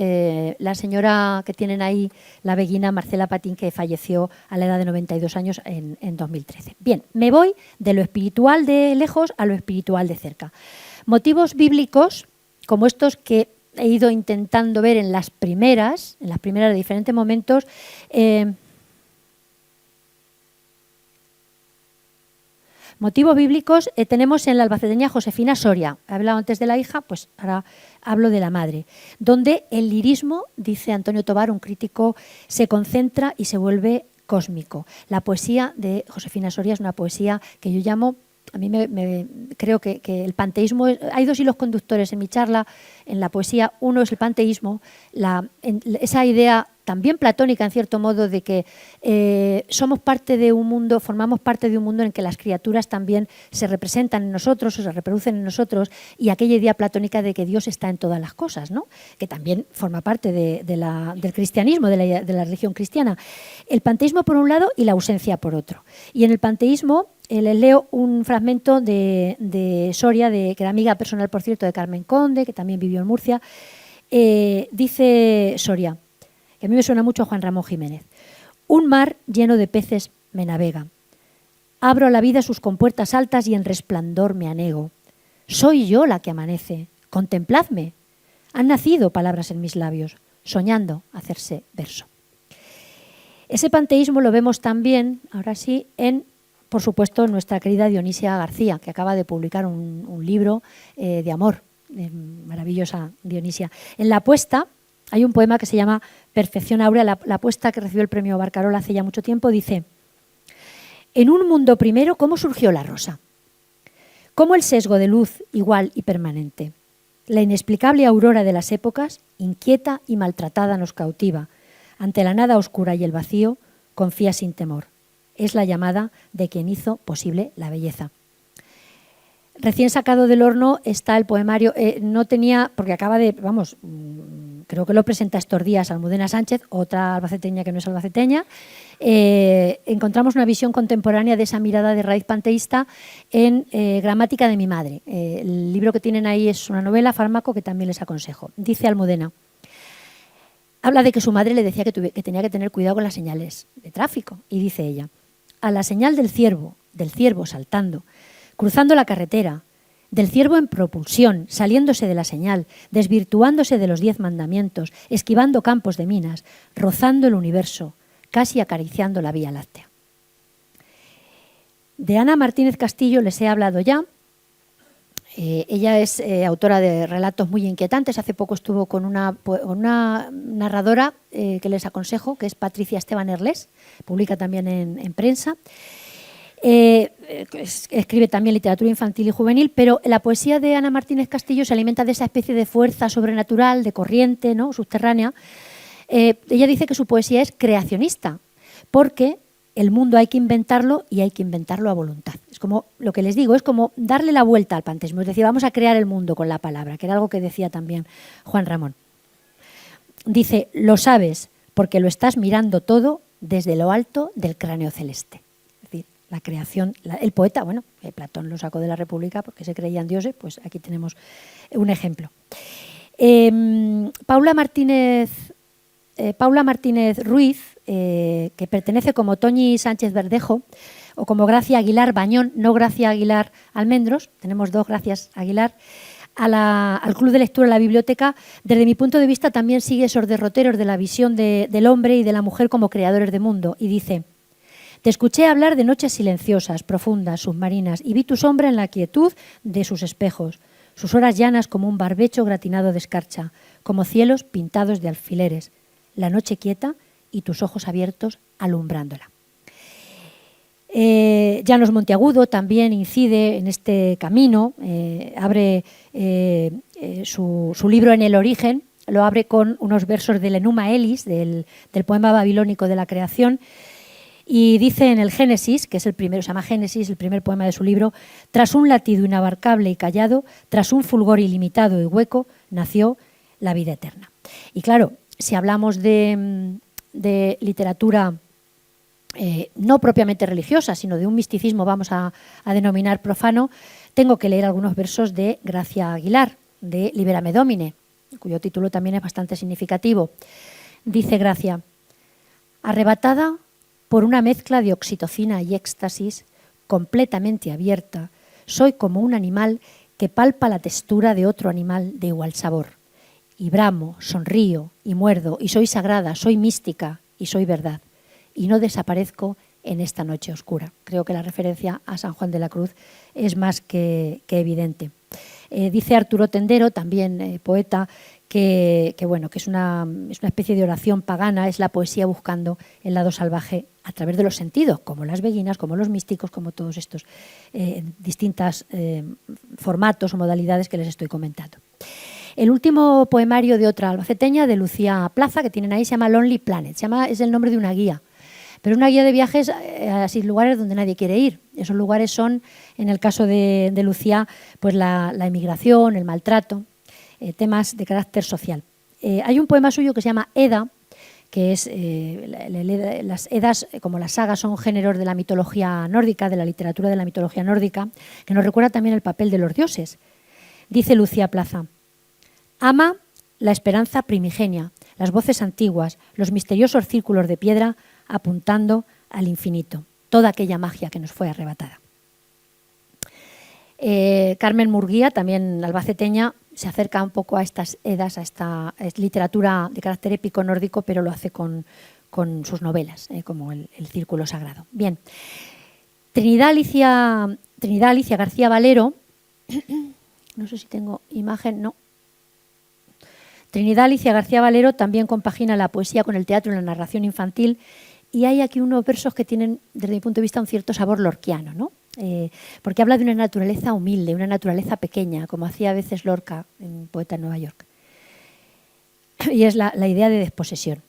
la señora que tienen ahí, la beguina Marcela Patín, que falleció a la edad de 92 años en 2013. Bien, me voy de lo espiritual de lejos a lo espiritual de cerca. Motivos bíblicos como estos que he ido intentando ver en las primeras de diferentes momentos. Motivos bíblicos tenemos en la albaceteña Josefina Soria. He hablado antes de la hija, pues ahora hablo de la madre. Donde el lirismo, dice Antonio Tobar, un crítico, se concentra y se vuelve cósmico. La poesía de Josefina Soria es una poesía que yo llamo, a mí creo que el panteísmo, hay 2 hilos conductores en mi charla, en la poesía. Uno es el panteísmo, esa idea también platónica en cierto modo de que somos parte de un mundo, formamos parte de un mundo en que las criaturas también se representan en nosotros o se reproducen en nosotros, y aquella idea platónica de que Dios está en todas las cosas, ¿no? Que también forma parte del cristianismo, de la religión cristiana. El panteísmo por un lado y la ausencia por otro. Y en el panteísmo les leo un fragmento de Soria, que era amiga personal, por cierto, de Carmen Conde, que también vivió en Murcia. Dice Soria, que a mí me suena mucho a Juan Ramón Jiménez: un mar lleno de peces me navega. Abro a la vida sus compuertas altas y en resplandor me anego. Soy yo la que amanece, contempladme. Han nacido palabras en mis labios, soñando hacerse verso. Ese panteísmo lo vemos también, ahora sí, por supuesto, nuestra querida Dionisia García, que acaba de publicar un libro de amor, maravillosa Dionisia. En La Apuesta hay un poema que se llama Perfección Áurea. La Apuesta, que recibió el premio Barcarola hace ya mucho tiempo, dice: en un mundo primero, ¿cómo surgió la rosa? ¿Cómo el sesgo de luz igual y permanente? La inexplicable aurora de las épocas, inquieta y maltratada, nos cautiva. Ante la nada oscura y el vacío, confía sin temor. Es la llamada de quien hizo posible la belleza. Recién sacado del horno está el poemario, no tenía, porque acaba de, creo que lo presenta estos días Almudena Sánchez, otra albaceteña que no es albaceteña, encontramos una visión contemporánea de esa mirada de raíz panteísta en Gramática de mi madre. El libro que tienen ahí es una novela, Fármaco, que también les aconsejo. Dice Almudena, habla de que su madre le decía que tenía que tener cuidado con las señales de tráfico, y dice ella, a la señal del ciervo saltando, cruzando la carretera, del ciervo en propulsión, saliéndose de la señal, desvirtuándose de los 10 mandamientos, esquivando campos de minas, rozando el universo, casi acariciando la Vía Láctea. De Ana Martínez Castillo les he hablado ya. Ella es autora de relatos muy inquietantes. Hace poco estuvo con una narradora que les aconsejo, que es Patricia Esteban Erlés, publica también en prensa. Escribe también literatura infantil y juvenil, pero la poesía de Ana Martínez Castillo se alimenta de esa especie de fuerza sobrenatural, de corriente, ¿no?, subterránea. Ella dice que su poesía es creacionista, porque el mundo hay que inventarlo y hay que inventarlo a voluntad. Es como lo que les digo, es como darle la vuelta al panteísmo, es decir, vamos a crear el mundo con la palabra, que era algo que decía también Juan Ramón. Dice, lo sabes porque lo estás mirando todo desde lo alto del cráneo celeste. La creación, el poeta, bueno, Platón lo sacó de la República porque se creían dioses, pues aquí tenemos un ejemplo. Paula Martínez Ruiz, que pertenece como Toñi Sánchez Verdejo o como Gracia Aguilar Bañón, no Gracia Aguilar Almendros, tenemos dos Gracias Aguilar, al Club de Lectura de la Biblioteca, desde mi punto de vista también sigue esos derroteros de la visión del hombre y de la mujer como creadores de mundo, y dice: te escuché hablar de noches silenciosas, profundas, submarinas, y vi tu sombra en la quietud de sus espejos, sus horas llanas como un barbecho gratinado de escarcha, como cielos pintados de alfileres, la noche quieta y tus ojos abiertos alumbrándola. Llanos Monteagudo también incide en este camino, abre su libro En el origen, lo abre con unos versos del Enuma Elis, del poema babilónico de la creación, y dice en el Génesis, que es el primero, se llama Génesis, el primer poema de su libro, tras un latido inabarcable y callado, tras un fulgor ilimitado y hueco, nació la vida eterna. Y claro, si hablamos de literatura no propiamente religiosa, sino de un misticismo, vamos a denominar profano, tengo que leer algunos versos de Gracia Aguilar, de Libérame Domine, cuyo título también es bastante significativo. Dice Gracia, arrebatada por una mezcla de oxitocina y éxtasis, completamente abierta, soy como un animal que palpa la textura de otro animal de igual sabor. Y bramo, sonrío y muerdo, y soy sagrada, soy mística y soy verdad. Y no desaparezco en esta noche oscura. Creo que la referencia a San Juan de la Cruz es más que evidente. Dice Arturo Tendero, también poeta, que es una especie de oración pagana, es la poesía buscando el lado salvaje a través de los sentidos, como las beguinas, como los místicos, como todos estos distintos formatos o modalidades que les estoy comentando. El último poemario de otra albaceteña, de Lucía Plaza, que tienen ahí, se llama Lonely Planet, es el nombre de una guía, pero una guía de viajes a lugares donde nadie quiere ir. Esos lugares son, en el caso de Lucía, pues la emigración, el maltrato, temas de carácter social. Hay un poema suyo que se llama Eda, que es las Edas, como las sagas, son géneros de la mitología nórdica, de la literatura de la mitología nórdica, que nos recuerda también el papel de los dioses. Dice Lucía Plaza, ama la esperanza primigenia, las voces antiguas, los misteriosos círculos de piedra apuntando al infinito, toda aquella magia que nos fue arrebatada. Carmen Murguía, también albaceteña, se acerca un poco a estas Edas, a esta literatura de carácter épico nórdico, pero lo hace con sus novelas, como el Círculo Sagrado. Bien, Trinidad Alicia García Valero, no sé si tengo imagen, no. Trinidad Alicia García Valero también compagina la poesía con el teatro y la narración infantil, y hay aquí unos versos que tienen, desde mi punto de vista, un cierto sabor lorquiano, ¿no? Porque habla de una naturaleza humilde, una naturaleza pequeña, como hacía a veces Lorca, un poeta en Nueva York. Y es la idea de desposesión.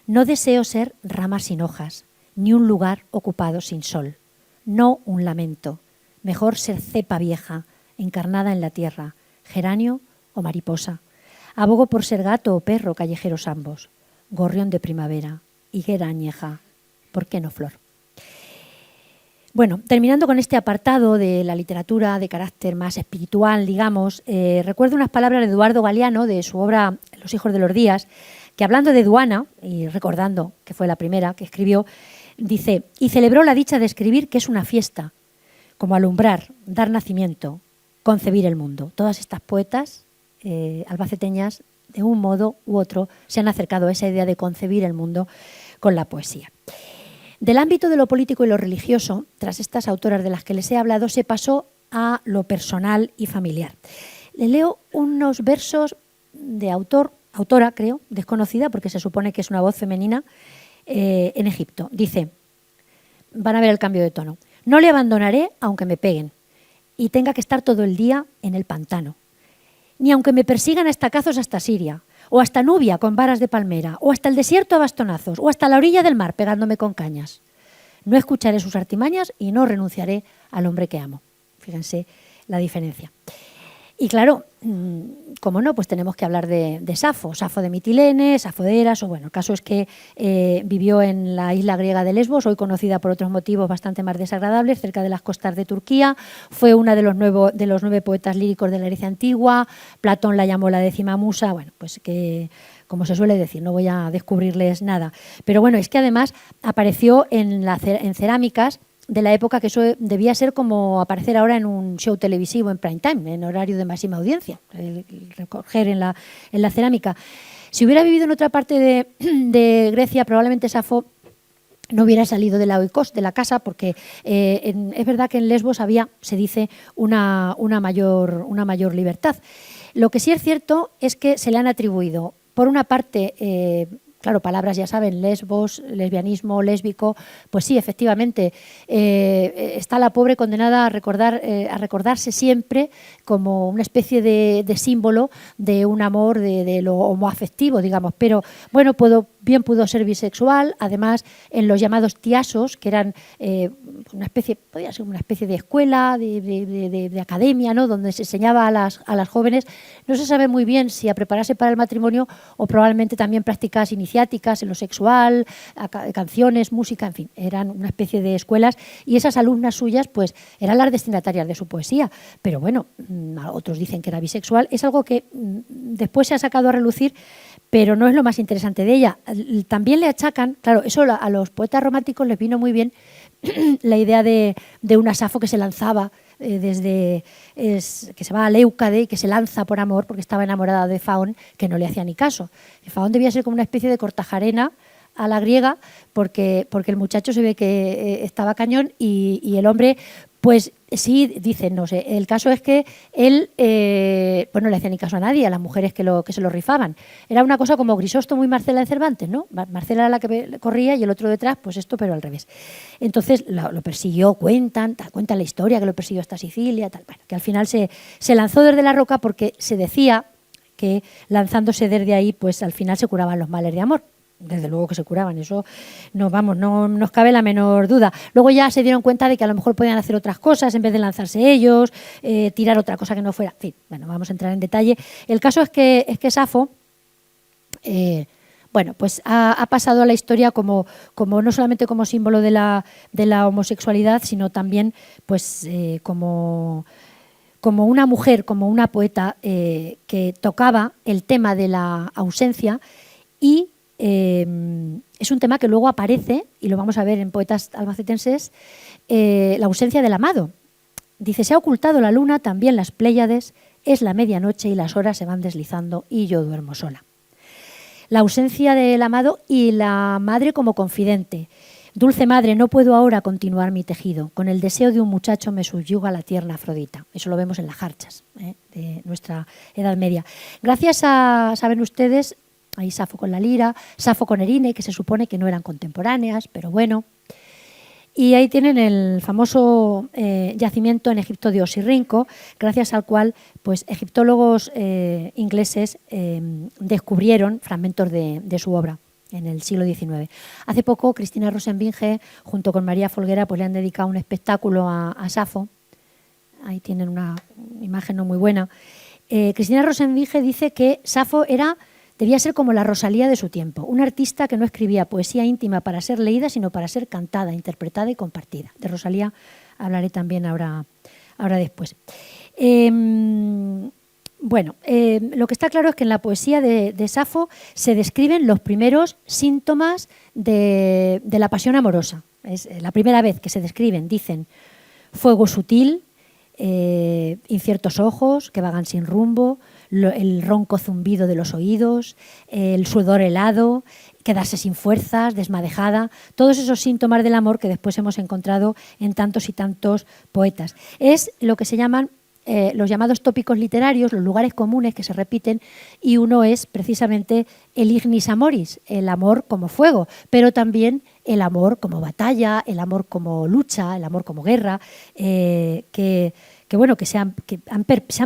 No deseo ser rama sin hojas, ni un lugar ocupado sin sol. No un lamento. Mejor ser cepa vieja, encarnada en la tierra, geranio o mariposa. Abogo por ser gato o perro, callejeros ambos, gorrión de primavera, higuera añeja, ¿por qué no flor? Bueno, terminando con este apartado de la literatura de carácter más espiritual, digamos, recuerdo unas palabras de Eduardo Galeano de su obra Los hijos de los días, que hablando de Duana, y recordando que fue la primera que escribió, dice, y celebró la dicha de escribir que es una fiesta, como alumbrar, dar nacimiento, concebir el mundo. Todas estas poetas albaceteñas, de un modo u otro, se han acercado a esa idea de concebir el mundo con la poesía. Del ámbito de lo político y lo religioso, tras estas autoras de las que les he hablado, se pasó a lo personal y familiar. Le leo unos versos de autora, creo, desconocida, porque se supone que es una voz femenina, en Egipto. Dice, van a ver el cambio de tono, no le abandonaré aunque me peguen y tenga que estar todo el día en el pantano, ni aunque me persigan a estacazos hasta Siria, o hasta Nubia con varas de palmera, o hasta el desierto a bastonazos, o hasta la orilla del mar pegándome con cañas. No escucharé sus artimañas y no renunciaré al hombre que amo. Fíjense la diferencia. Y claro, como no, pues tenemos que hablar de Safo, Safo de Mitilene, Safo de Eras, o bueno, el caso es que vivió en la isla griega de Lesbos, hoy conocida por otros motivos bastante más desagradables, cerca de las costas de Turquía. Fue una de los 9 poetas líricos de la Grecia antigua. Platón la llamó la 10ª musa. Bueno, pues que, como se suele decir, no voy a descubrirles nada. Pero bueno, es que además apareció en cerámicas de la época, que eso debía ser como aparecer ahora en un show televisivo en prime time, en horario de máxima audiencia, el recoger en la cerámica. Si hubiera vivido en otra parte de Grecia, probablemente Safo no hubiera salido de la oikos, de la casa, porque es verdad que en Lesbos había, se dice, una mayor libertad. Lo que sí es cierto es que se le han atribuido, por una parte, claro, palabras ya saben, lesbos, lesbianismo, lésbico, pues sí, efectivamente, está la pobre condenada a recordarse siempre como una especie de símbolo de un amor de lo homoafectivo, digamos. Pero bueno, bien pudo ser bisexual, además en los llamados tiasos, que eran podía ser una especie de escuela, de academia, ¿no?, donde se enseñaba a las jóvenes, no se sabe muy bien si a prepararse para el matrimonio o probablemente también prácticas iniciáticas en lo sexual, canciones, música, en fin, eran una especie de escuelas, y esas alumnas suyas pues eran las destinatarias de su poesía. Pero bueno, otros dicen que era bisexual, es algo que después se ha sacado a relucir, pero no es lo más interesante de ella. También le achacan, claro, eso a los poetas románticos les vino muy bien la idea de una Safo que se lanzaba que se va a Leucade y que se lanza por amor porque estaba enamorada de Faón, que no le hacía ni caso. Y Faón debía ser como una especie de Cortajarena a la griega, porque el muchacho se ve que estaba cañón y el hombre, pues sí, dicen, no sé, el caso es que él pues no le hacía ni caso a nadie, a las mujeres que se lo rifaban. Era una cosa como Grisóstomo y Marcela de Cervantes, ¿no? Marcela era la que corría y el otro detrás, pues esto, pero al revés. Entonces lo persiguió, cuentan la historia que lo persiguió hasta Sicilia, tal, bueno, que al final se lanzó desde la roca porque se decía que lanzándose desde ahí, pues al final se curaban los males de amor. Desde luego que se curaban, eso no nos cabe la menor duda. Luego ya se dieron cuenta de que a lo mejor podían hacer otras cosas en vez de lanzarse ellos, tirar otra cosa que no fuera. En fin, bueno, vamos a entrar en detalle. El caso es que Safo, bueno, pues ha pasado a la historia como no solamente como símbolo de la homosexualidad, sino también pues como una mujer, como una poeta que tocaba el tema de la ausencia, y es un tema que luego aparece, y lo vamos a ver en poetas albacetenses, la ausencia del amado. Dice, se ha ocultado la luna, también las Pléyades, es la medianoche y las horas se van deslizando y yo duermo sola. La ausencia del amado y la madre como confidente. Dulce madre, no puedo ahora continuar mi tejido. Con el deseo de un muchacho me subyuga la tierna Afrodita. Eso lo vemos en las jarchas de nuestra Edad Media. Gracias a, saben ustedes, hay Safo con la lira, Safo con Erine, que se supone que no eran contemporáneas, pero bueno. Y ahí tienen el famoso yacimiento en Egipto de Osirrinco, gracias al cual pues, egiptólogos ingleses descubrieron fragmentos de su obra en el siglo XIX. Hace poco Cristina Rosenbinge, junto con María Folguera, pues, le han dedicado un espectáculo a Safo. Ahí tienen una imagen no muy buena. Cristina Rosenvinge dice que Safo debía ser como la Rosalía de su tiempo, una artista que no escribía poesía íntima para ser leída, sino para ser cantada, interpretada y compartida. De Rosalía hablaré también ahora después. Lo que está claro es que en la poesía de Safo se describen los primeros síntomas de la pasión amorosa. Es la primera vez que se describen, dicen, fuego sutil, inciertos ojos que vagan sin rumbo, el ronco zumbido de los oídos, el sudor helado, quedarse sin fuerzas, desmadejada, todos esos síntomas del amor que después hemos encontrado en tantos y tantos poetas. Es lo que se llaman los llamados tópicos literarios, los lugares comunes que se repiten, y uno es precisamente el ignis amoris, el amor como fuego, pero también el amor como batalla, el amor como lucha, el amor como guerra, que se han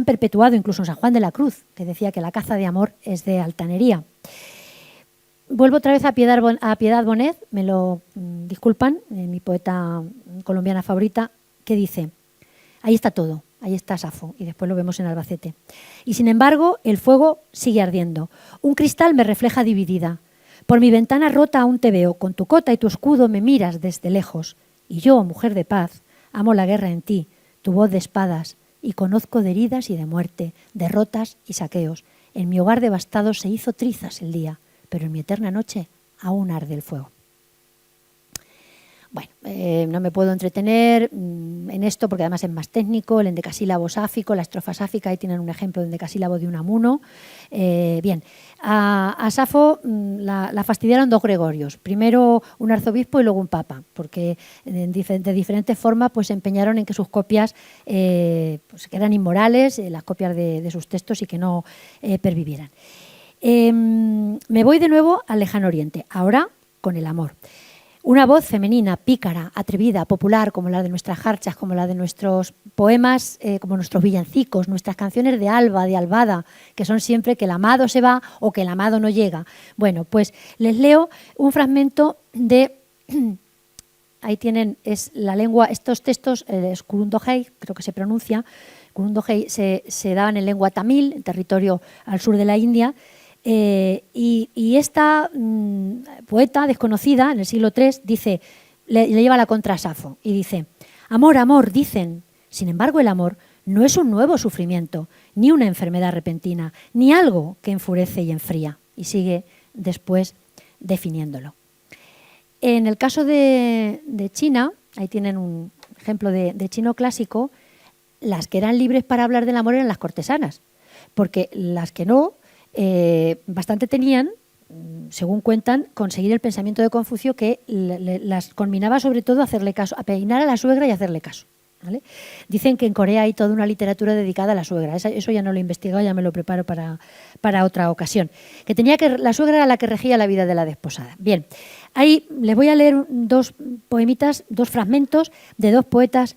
perpetuado incluso en San Juan de la Cruz, que decía que la caza de amor es de altanería. Vuelvo otra vez a Piedad Bonet, me lo disculpan, mi poeta colombiana favorita, que dice, ahí está todo. Ahí está Safo, y después lo vemos en Albacete. Y sin embargo, el fuego sigue ardiendo. Un cristal me refleja dividida. Por mi ventana rota aún te veo. Con tu cota y tu escudo me miras desde lejos. Y yo, mujer de paz, amo la guerra en ti, tu voz de espadas, y conozco de heridas y de muerte, derrotas y saqueos. En mi hogar devastado se hizo trizas el día, pero en mi eterna noche aún arde el fuego. Bueno, no me puedo entretener en esto porque además es más técnico, el endecasílabo sáfico, la estrofa sáfica, ahí tienen un ejemplo de endecasílabo de Unamuno. Bien, a Safo la fastidiaron dos Gregorios, primero un arzobispo y luego un papa, porque de diferentes formas pues se empeñaron en que sus copias que eran inmorales, las copias de sus textos, y que no pervivieran. Me voy de nuevo al lejano oriente, ahora con el amor. Una voz femenina, pícara, atrevida, popular, como la de nuestras jarchas, como la de nuestros poemas, como nuestros villancicos, nuestras canciones de alba, de albada, que son siempre que el amado se va o que el amado no llega. Bueno, pues les leo un fragmento de... Ahí tienen, es la lengua, estos textos, es Kurundohei, creo que se pronuncia. Kurundohei se daban en lengua tamil, en territorio al sur de la India. Y esta poeta desconocida en el siglo III dice, le lleva la contra a Safo y dice: amor, amor, dicen. Sin embargo, el amor no es un nuevo sufrimiento, ni una enfermedad repentina, ni algo que enfurece y enfría. Y sigue después definiéndolo. En el caso de China, ahí tienen un ejemplo de chino clásico, las que eran libres para hablar del amor eran las cortesanas, porque las que no, bastante tenían, según cuentan, conseguir el pensamiento de Confucio, que las conminaba sobre todo a hacerle caso, a peinar a la suegra y a hacerle caso, ¿vale? Dicen que en Corea hay toda una literatura dedicada a la suegra. Eso ya no lo he investigado, ya me lo preparo para otra ocasión. La suegra era la que regía la vida de la desposada. Bien, ahí les voy a leer dos poemitas, dos fragmentos de dos poetas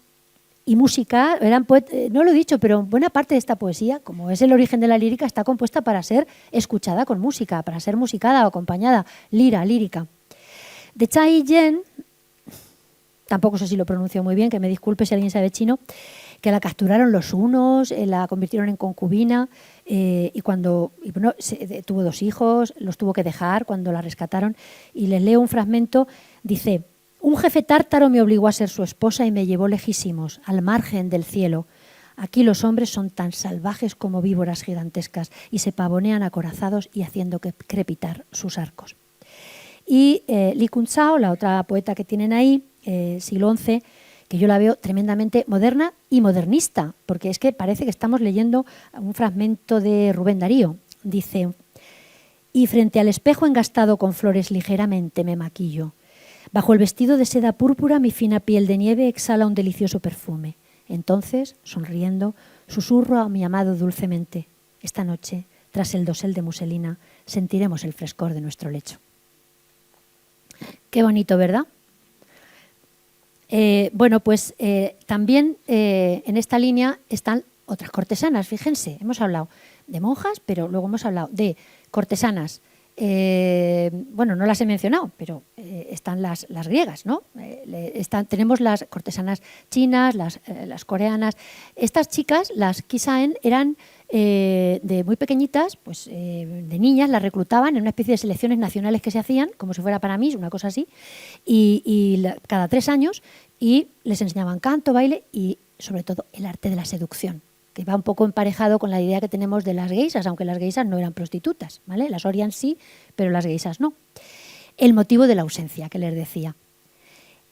y música. No lo he dicho, pero buena parte de esta poesía, como es el origen de la lírica, está compuesta para ser escuchada con música, para ser musicada o acompañada, lírica. De Chai Yen, tampoco sé si lo pronuncio muy bien, que me disculpe si alguien sabe chino, que la capturaron los hunos, la convirtieron en concubina, tuvo 2 hijos, los tuvo que dejar cuando la rescataron. Y les leo un fragmento, dice: un jefe tártaro me obligó a ser su esposa y me llevó lejísimos, al margen del cielo. Aquí los hombres son tan salvajes como víboras gigantescas y se pavonean acorazados y haciendo crepitar sus arcos. Y Li Kunzhao, la otra poeta que tienen ahí, siglo XI, que yo la veo tremendamente moderna y modernista, porque es que parece que estamos leyendo un fragmento de Rubén Darío. Dice: y frente al espejo engastado con flores ligeramente me maquillo. Bajo el vestido de seda púrpura mi fina piel de nieve exhala un delicioso perfume. Entonces, sonriendo, susurro a mi amado dulcemente: esta noche, tras el dosel de muselina, sentiremos el frescor de nuestro lecho. Qué bonito, ¿verdad? También en esta línea están otras cortesanas, fíjense, hemos hablado de monjas, pero luego hemos hablado de cortesanas. No las he mencionado, pero están las griegas, ¿no? Tenemos las cortesanas chinas, las coreanas. Estas chicas, las Kisaen, eran de muy pequeñitas, pues de niñas, las reclutaban en una especie de selecciones nacionales que se hacían, como si fuera para mí, una cosa así, cada 3 años, y les enseñaban canto, baile y sobre todo el arte de la seducción, que va un poco emparejado con la idea que tenemos de las geisas, aunque las geisas no eran prostitutas, ¿vale? Las orians sí, pero las geisas no. El motivo de la ausencia, que les decía.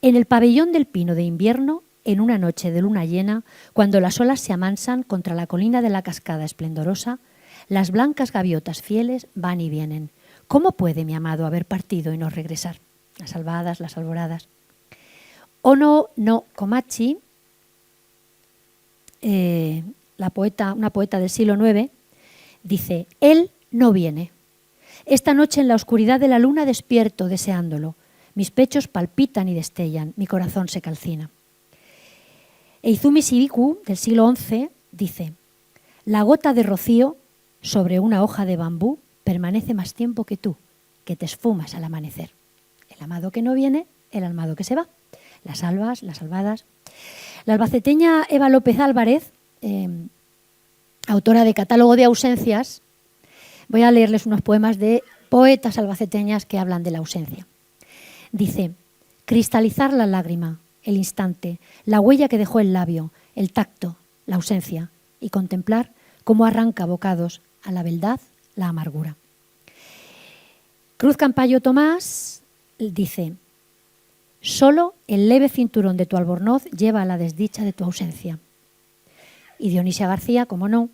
En el pabellón del pino de invierno, en una noche de luna llena, cuando las olas se amansan contra la colina de la cascada esplendorosa, las blancas gaviotas fieles van y vienen. ¿Cómo puede mi amado haber partido y no regresar? Las albadas, las alboradas. Ono no Komachi, una poeta del siglo IX, dice: él no viene. Esta noche en la oscuridad de la luna despierto deseándolo. Mis pechos palpitan y destellan, mi corazón se calcina. Eizumi Shibiku, del siglo XI, dice: la gota de rocío sobre una hoja de bambú permanece más tiempo que tú, que te esfumas al amanecer. El amado que no viene, el amado que se va. Las albas, las albadas. La albaceteña Eva López Álvarez, autora de Catálogo de ausencias, voy a leerles unos poemas de poetas albaceteñas que hablan de la ausencia. Dice: cristalizar la lágrima, el instante, la huella que dejó el labio, el tacto, la ausencia, y contemplar cómo arranca bocados a la beldad la amargura. Cruz Campayo Tomás dice: solo el leve cinturón de tu albornoz lleva a la desdicha de tu ausencia. Y Dionisia García, como no,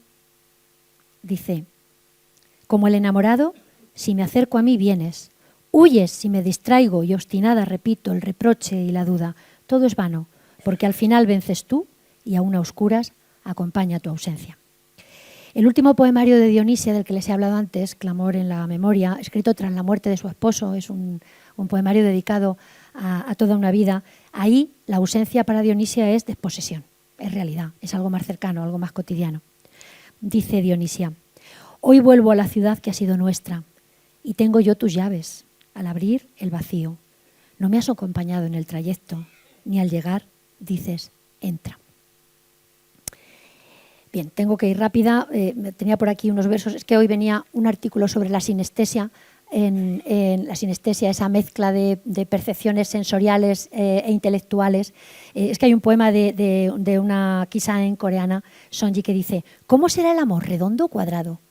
dice: como el enamorado, si me acerco a mí vienes, huyes si me distraigo y obstinada repito el reproche y la duda. Todo es vano, porque al final vences tú y aún a oscuras acompaña tu ausencia. El último poemario de Dionisia, del que les he hablado antes, Clamor en la memoria, escrito tras la muerte de su esposo, es un poemario dedicado a toda una vida. Ahí la ausencia para Dionisia es desposesión, es realidad, es algo más cercano, algo más cotidiano. Dice Dionisia: hoy vuelvo a la ciudad que ha sido nuestra y tengo yo tus llaves. Al abrir, el vacío. No me has acompañado en el trayecto, ni al llegar dices, entra. Bien, tengo que ir rápida. Tenía por aquí unos versos. Es que hoy venía un artículo sobre la sinestesia. En la sinestesia, esa mezcla de percepciones sensoriales e intelectuales. Es que hay un poema de una kisaen coreana, Sonji, que dice: ¿cómo será el amor, redondo o cuadrado?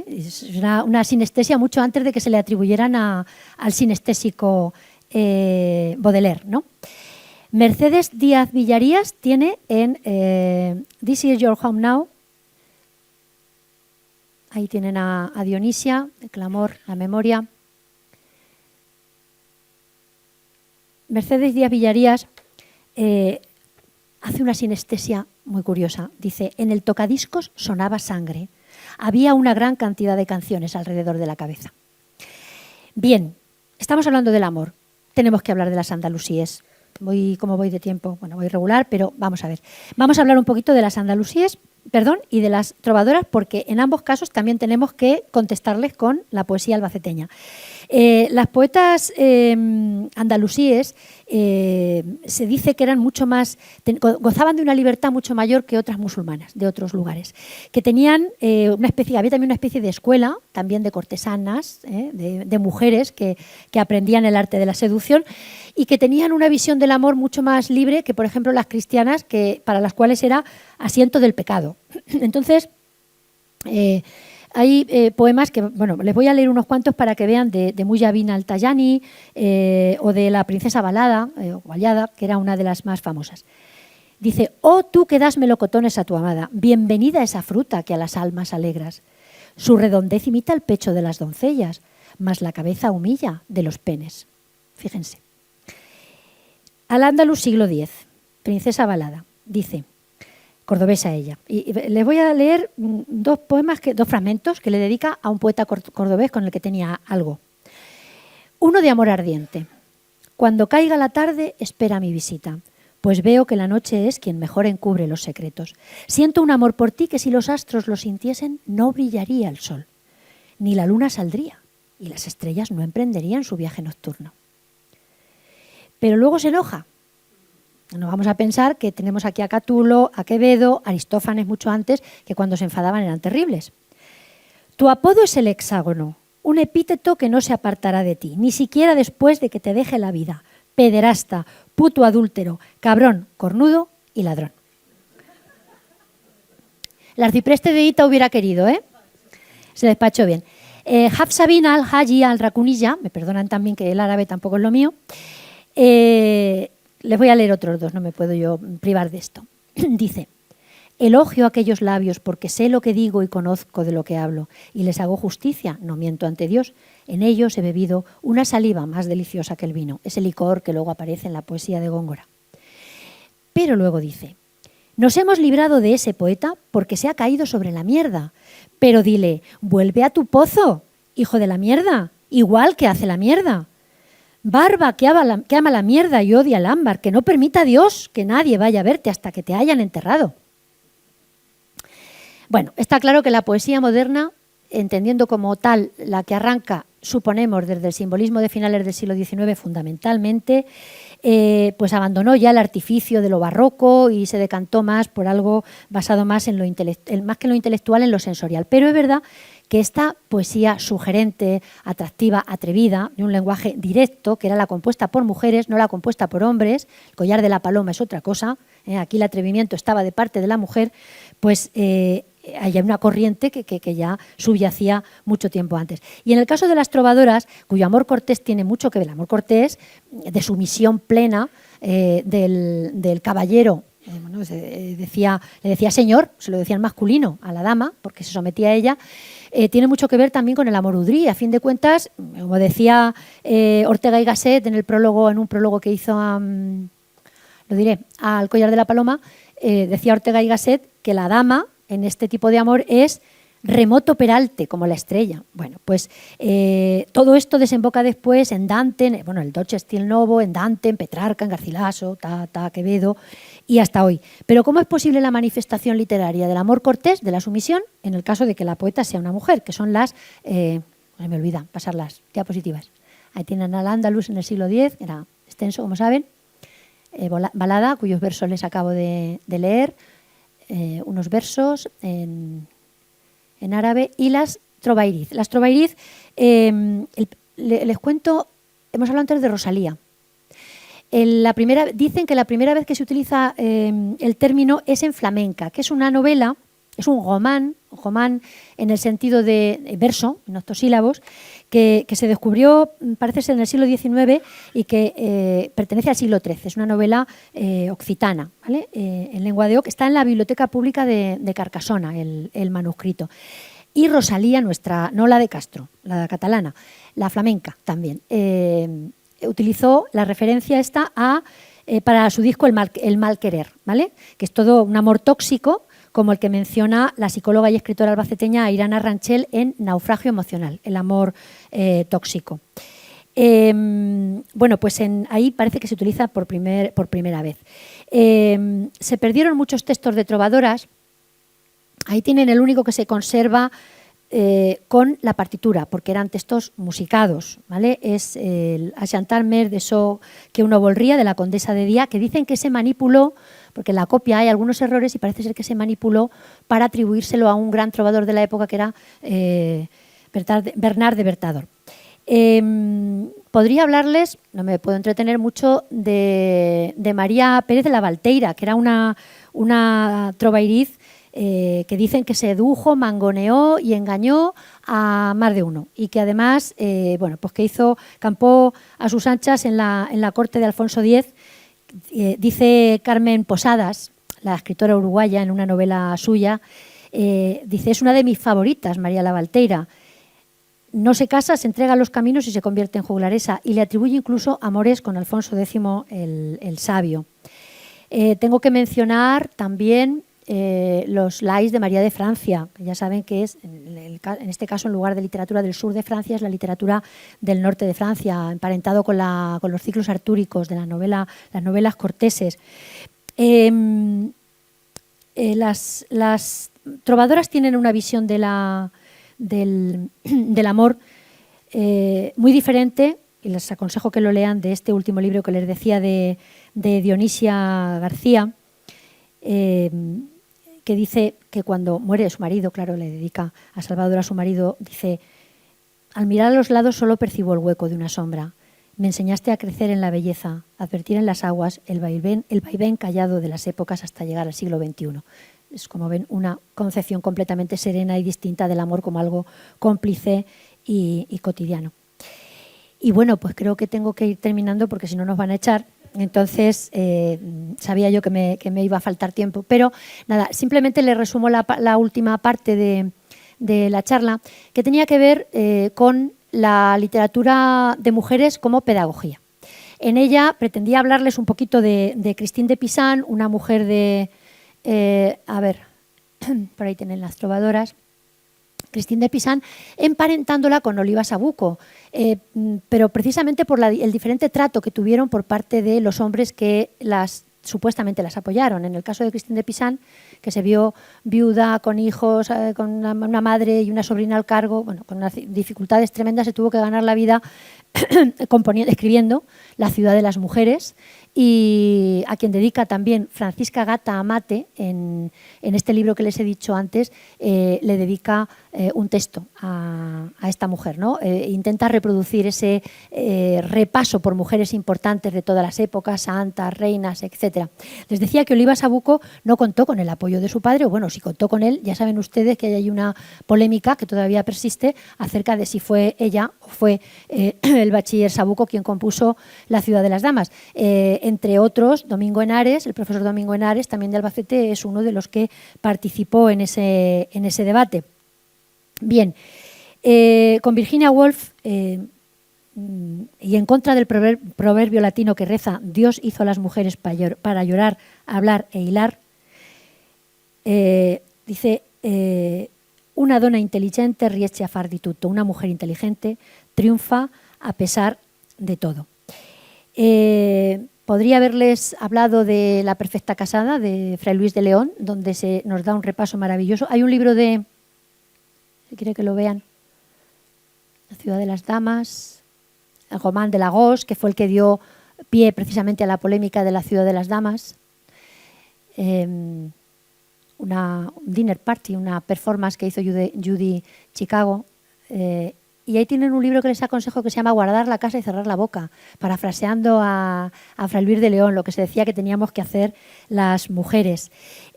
Es una sinestesia mucho antes de que se le atribuyeran al sinestésico Baudelaire, ¿no? Mercedes Díaz Villarías tiene en This is Your Home Now. Ahí tienen a Dionisia, el clamor, la memoria. Mercedes Díaz Villarías hace una sinestesia muy curiosa. Dice: en el tocadiscos sonaba sangre. Había una gran cantidad de canciones alrededor de la cabeza. Bien, estamos hablando del amor. Tenemos que hablar de las andalusíes. ¿Cómo voy de tiempo? Bueno, voy regular, pero vamos a ver. Vamos a hablar un poquito de las andalusíes, y de las trovadoras, porque en ambos casos también tenemos que contestarles con la poesía albaceteña. Las poetas andalusíes se dice que eran mucho más, gozaban de una libertad mucho mayor que otras musulmanas de otros lugares, que tenían había también una especie de escuela, también de cortesanas, de mujeres que aprendían el arte de la seducción y que tenían una visión del amor mucho más libre que, por ejemplo, las cristianas, para las cuales era asiento del pecado. Entonces, hay poemas que, les voy a leer unos cuantos para que vean, de Muyabin al-Tayani o de la princesa Balada, Wallada, que era una de las más famosas. Dice: oh, tú que das melocotones a tu amada, bienvenida esa fruta que a las almas alegras. Su redondez imita el pecho de las doncellas, mas la cabeza humilla de los penes. Fíjense. Al-Ándalus, siglo X, princesa Balada, dice, cordobesa ella, y les voy a leer dos fragmentos que le dedica a un poeta cordobés con el que tenía algo. Uno de amor ardiente. Cuando caiga la tarde, espera mi visita, pues veo que la noche es quien mejor encubre los secretos. Siento un amor por ti que si los astros lo sintiesen, no brillaría el sol, ni la luna saldría, y las estrellas no emprenderían su viaje nocturno. Pero luego se enoja No vamos a pensar que tenemos aquí a Catulo, a Quevedo, Aristófanes mucho antes, que cuando se enfadaban eran terribles. Tu apodo es el hexágono, un epíteto que no se apartará de ti, ni siquiera después de que te deje la vida. Pederasta, puto adúltero, cabrón, cornudo y ladrón. El arcipreste de Ita hubiera querido, ¿eh? Se despachó bien. Hafsabin al-Haji al-Rakunilla, me perdonan también que el árabe tampoco es lo mío, les voy a leer otros dos, no me puedo yo privar de esto. Dice, elogio a aquellos labios porque sé lo que digo y conozco de lo que hablo y les hago justicia, no miento ante Dios. En ellos he bebido una saliva más deliciosa que el vino, ese licor que luego aparece en la poesía de Góngora. Pero luego dice, nos hemos librado de ese poeta porque se ha caído sobre la mierda. Pero dile, vuelve a tu pozo, hijo de la mierda, igual que hace la mierda. Barba que ama la mierda y odia el ámbar, que no permita a Dios que nadie vaya a verte hasta que te hayan enterrado. Bueno, está claro que la poesía moderna, entendiendo como tal la que arranca, suponemos, desde el simbolismo de finales del siglo XIX fundamentalmente, pues abandonó ya el artificio de lo barroco y se decantó más por algo basado más en más que en lo intelectual, en lo sensorial. Pero es verdad que esta poesía sugerente, atractiva, atrevida, de un lenguaje directo, que era la compuesta por mujeres, no la compuesta por hombres, el collar de la paloma es otra cosa, aquí el atrevimiento estaba de parte de la mujer, pues hay una corriente que ya subyacía mucho tiempo antes. Y en el caso de las trovadoras, cuyo amor cortés tiene mucho que ver, el amor cortés de sumisión plena del caballero, bueno, le decía señor, se lo decía en masculino a la dama, porque se sometía a ella, tiene mucho que ver también con el amor udrí. A fin de cuentas, como decía Ortega y Gasset en un prólogo que hizo al Collar de la Paloma, decía Ortega y Gasset que la dama en este tipo de amor es remoto peralte, como la estrella. Bueno, pues todo esto desemboca después en Dante, el Dolce Stil Novo, en Dante, en Petrarca, en Garcilaso, Quevedo y hasta hoy. Pero ¿cómo es posible la manifestación literaria del amor cortés, de la sumisión, en el caso de que la poeta sea una mujer? Que son las, me olvida pasar las diapositivas. Ahí tienen al Andaluz en el siglo X, que era extenso, como saben, balada, cuyos versos les acabo de leer, unos versos en árabe, y las trovairiz. Las trovairiz, les cuento, hemos hablado antes de Rosalía. Dicen que la primera vez que se utiliza el término es en flamenca, que es una novela, es un román en el sentido de verso, en octosílabos, que se descubrió, parece ser, en el siglo XIX y que pertenece al siglo XIII. Es una novela occitana, ¿vale? En lengua de Oc. Está en la Biblioteca Pública de Carcassona, el manuscrito. Y Rosalía, nuestra, no la de Castro, la catalana, la flamenca también, utilizó la referencia esta para su disco El mal querer, ¿vale? Que es todo un amor tóxico, como el que menciona la psicóloga y escritora albaceteña Irana Ranchel en Naufragio emocional, el amor tóxico. Bueno, pues ahí parece que se utiliza por primera vez. Se perdieron muchos textos de trovadoras. Ahí tienen el único que se conserva con la partitura, porque eran textos musicados, ¿vale? Es el A chantar mer de so que uno volría, de la Condesa de Día, que dicen que se manipuló, porque en la copia hay algunos errores y parece ser que se manipuló para atribuírselo a un gran trovador de la época que era Bernard de Bertador. Podría hablarles, no me puedo entretener mucho, de María Pérez de la Valteira, que era una trovairiz que dicen que sedujo, mangoneó y engañó a más de uno, y que además pues que campó a sus anchas en la corte de Alfonso X. Dice Carmen Posadas, la escritora uruguaya, en una novela suya, dice: es una de mis favoritas, María la Valteira. No se casa, se entrega a los caminos y se convierte en juglaresa, y le atribuye incluso amores con Alfonso X el Sabio. Tengo que mencionar también los lais de María de Francia, que ya saben que es, en este caso, en lugar de literatura del sur de Francia, es la literatura del norte de Francia, emparentado con los ciclos artúricos de las novelas corteses. Las trovadoras tienen una visión del amor muy diferente, y les aconsejo que lo lean, de este último libro que les decía de de Dionisia García, que dice que cuando muere su marido, claro, le dedica a Salvador a su marido, dice: al mirar a los lados solo percibo el hueco de una sombra. Me enseñaste a crecer en la belleza, a advertir en las aguas el vaivén callado de las épocas hasta llegar al siglo XXI. Es, como ven, una concepción completamente serena y distinta del amor como algo cómplice y cotidiano. Y bueno, pues creo que tengo que ir terminando porque si no nos van a echar. Entonces, sabía yo que me iba a faltar tiempo. Pero nada, simplemente le resumo la última parte de la charla, que tenía que ver con la literatura de mujeres como pedagogía. En ella pretendía hablarles un poquito de Christine de Pisan, una mujer de... a ver, por ahí tienen las trovadoras. Christine de Pisan, emparentándola con Oliva Sabuco, pero precisamente por el diferente trato que tuvieron por parte de los hombres que supuestamente las apoyaron. En el caso de Christine de Pisan, que se vio viuda, con hijos, con una madre y una sobrina al cargo, bueno, con unas dificultades tremendas, se tuvo que ganar la vida escribiendo La ciudad de las mujeres, y a quien dedica también Francisca Gata Amate, en este libro que les he dicho antes, le dedica un texto a esta mujer, ¿no? Intenta reproducir ese repaso por mujeres importantes de todas las épocas, santas, reinas, etc. Les decía que Oliva Sabuco no contó con el apoyo de su padre, o bueno, si contó con él, ya saben ustedes que hay una polémica que todavía persiste acerca de si fue ella o fue el bachiller Sabuco quien compuso La ciudad de las damas. Entre otros, Domingo Henares, el profesor Domingo Henares, también de Albacete, es uno de los que participó en ese debate. Bien, con Virginia Woolf, y en contra del proverbio latino que reza «Dios hizo a las mujeres para llorar, hablar e hilar», dice «Una donna intelligente riesce a far di tutto», una mujer inteligente triunfa a pesar de todo. Podría haberles hablado de La perfecta casada, de Fray Luis de León, donde se nos da un repaso maravilloso. Hay un libro de, si quiere que lo vean, La ciudad de las damas, el Román de Lagos, que fue el que dio pie precisamente a la polémica de La ciudad de las damas. Un dinner party, una performance que hizo Judy Chicago. Y ahí tienen un libro que les aconsejo que se llama Guardar la casa y cerrar la boca, parafraseando a Fray Luis de León, lo que se decía que teníamos que hacer las mujeres.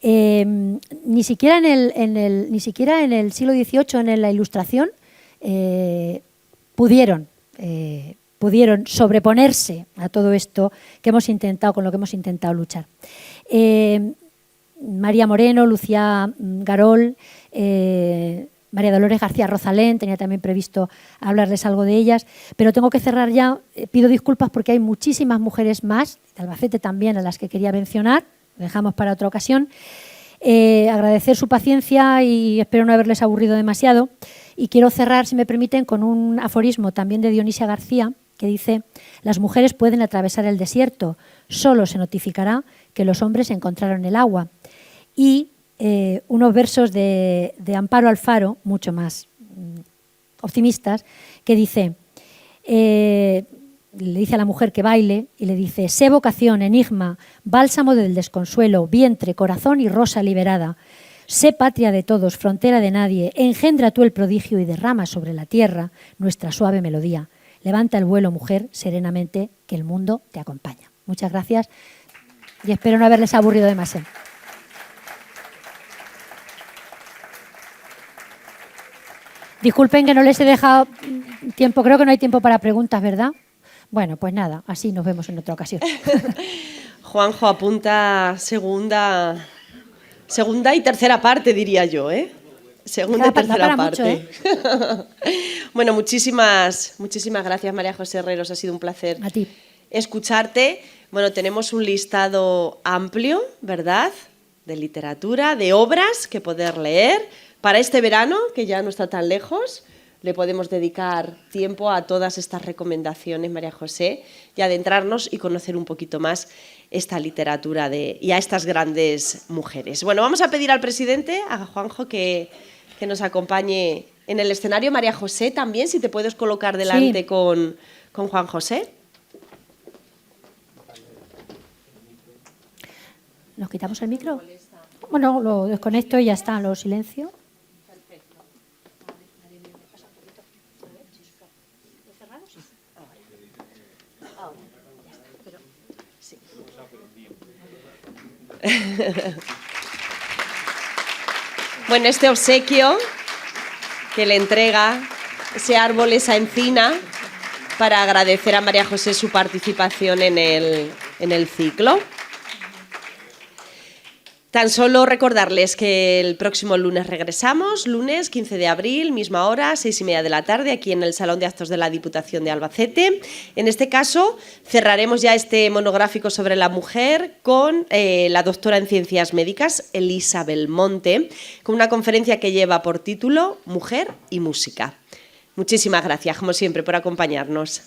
Ni siquiera en el siglo XVIII, en la Ilustración, pudieron sobreponerse a todo esto que hemos intentado, con lo que hemos intentado luchar. María Moreno, Lucía Garol, María Dolores García Rosalén, tenía también previsto hablarles algo de ellas, pero tengo que cerrar ya. Pido disculpas porque hay muchísimas mujeres más, de Albacete también, a las que quería mencionar, lo dejamos para otra ocasión. Agradecer su paciencia y espero no haberles aburrido demasiado. Y quiero cerrar, si me permiten, con un aforismo también de Dionisia García, que dice: «Las mujeres pueden atravesar el desierto, solo se notificará que los hombres encontraron el agua». Y unos versos de Amparo Alfaro, mucho más optimistas, que dice, le dice a la mujer que baile y le dice: «Sé vocación, enigma, bálsamo del desconsuelo, vientre, corazón y rosa liberada. Sé patria de todos, frontera de nadie, engendra tú el prodigio y derrama sobre la tierra nuestra suave melodía. Levanta el vuelo, mujer, serenamente, que el mundo te acompaña». Muchas gracias y espero no haberles aburrido demasiado. Disculpen que no les he dejado tiempo, creo que no hay tiempo para preguntas, ¿verdad? Bueno, pues nada, así nos vemos en otra ocasión. Juanjo apunta segunda y tercera parte, diría yo, ¿eh? Segunda y tercera parte. Mucho, ¿eh? Bueno, muchísimas gracias, María José Herreros, ha sido un placer a ti escucharte. Bueno, tenemos un listado amplio, ¿verdad?, de literatura, de obras que poder leer. Para este verano, que ya no está tan lejos, le podemos dedicar tiempo a todas estas recomendaciones, María José, y adentrarnos y conocer un poquito más esta literatura y a estas grandes mujeres. Bueno, vamos a pedir al presidente, a Juanjo, que nos acompañe en el escenario. María José, también, si te puedes colocar delante, sí, con Juan José. ¿Nos quitamos el micro? Bueno, lo desconecto y ya está, lo silencio. Bueno, este obsequio que le entrega ese árbol, esa encina, para agradecer a María José su participación en el ciclo. Tan solo recordarles que el próximo lunes regresamos, lunes 15 de abril, misma hora, 6:30 de la tarde, aquí en el Salón de Actos de la Diputación de Albacete. En este caso, cerraremos ya este monográfico sobre la mujer con la doctora en Ciencias Médicas, Elisa Belmonte, con una conferencia que lleva por título Mujer y Música. Muchísimas gracias, como siempre, por acompañarnos.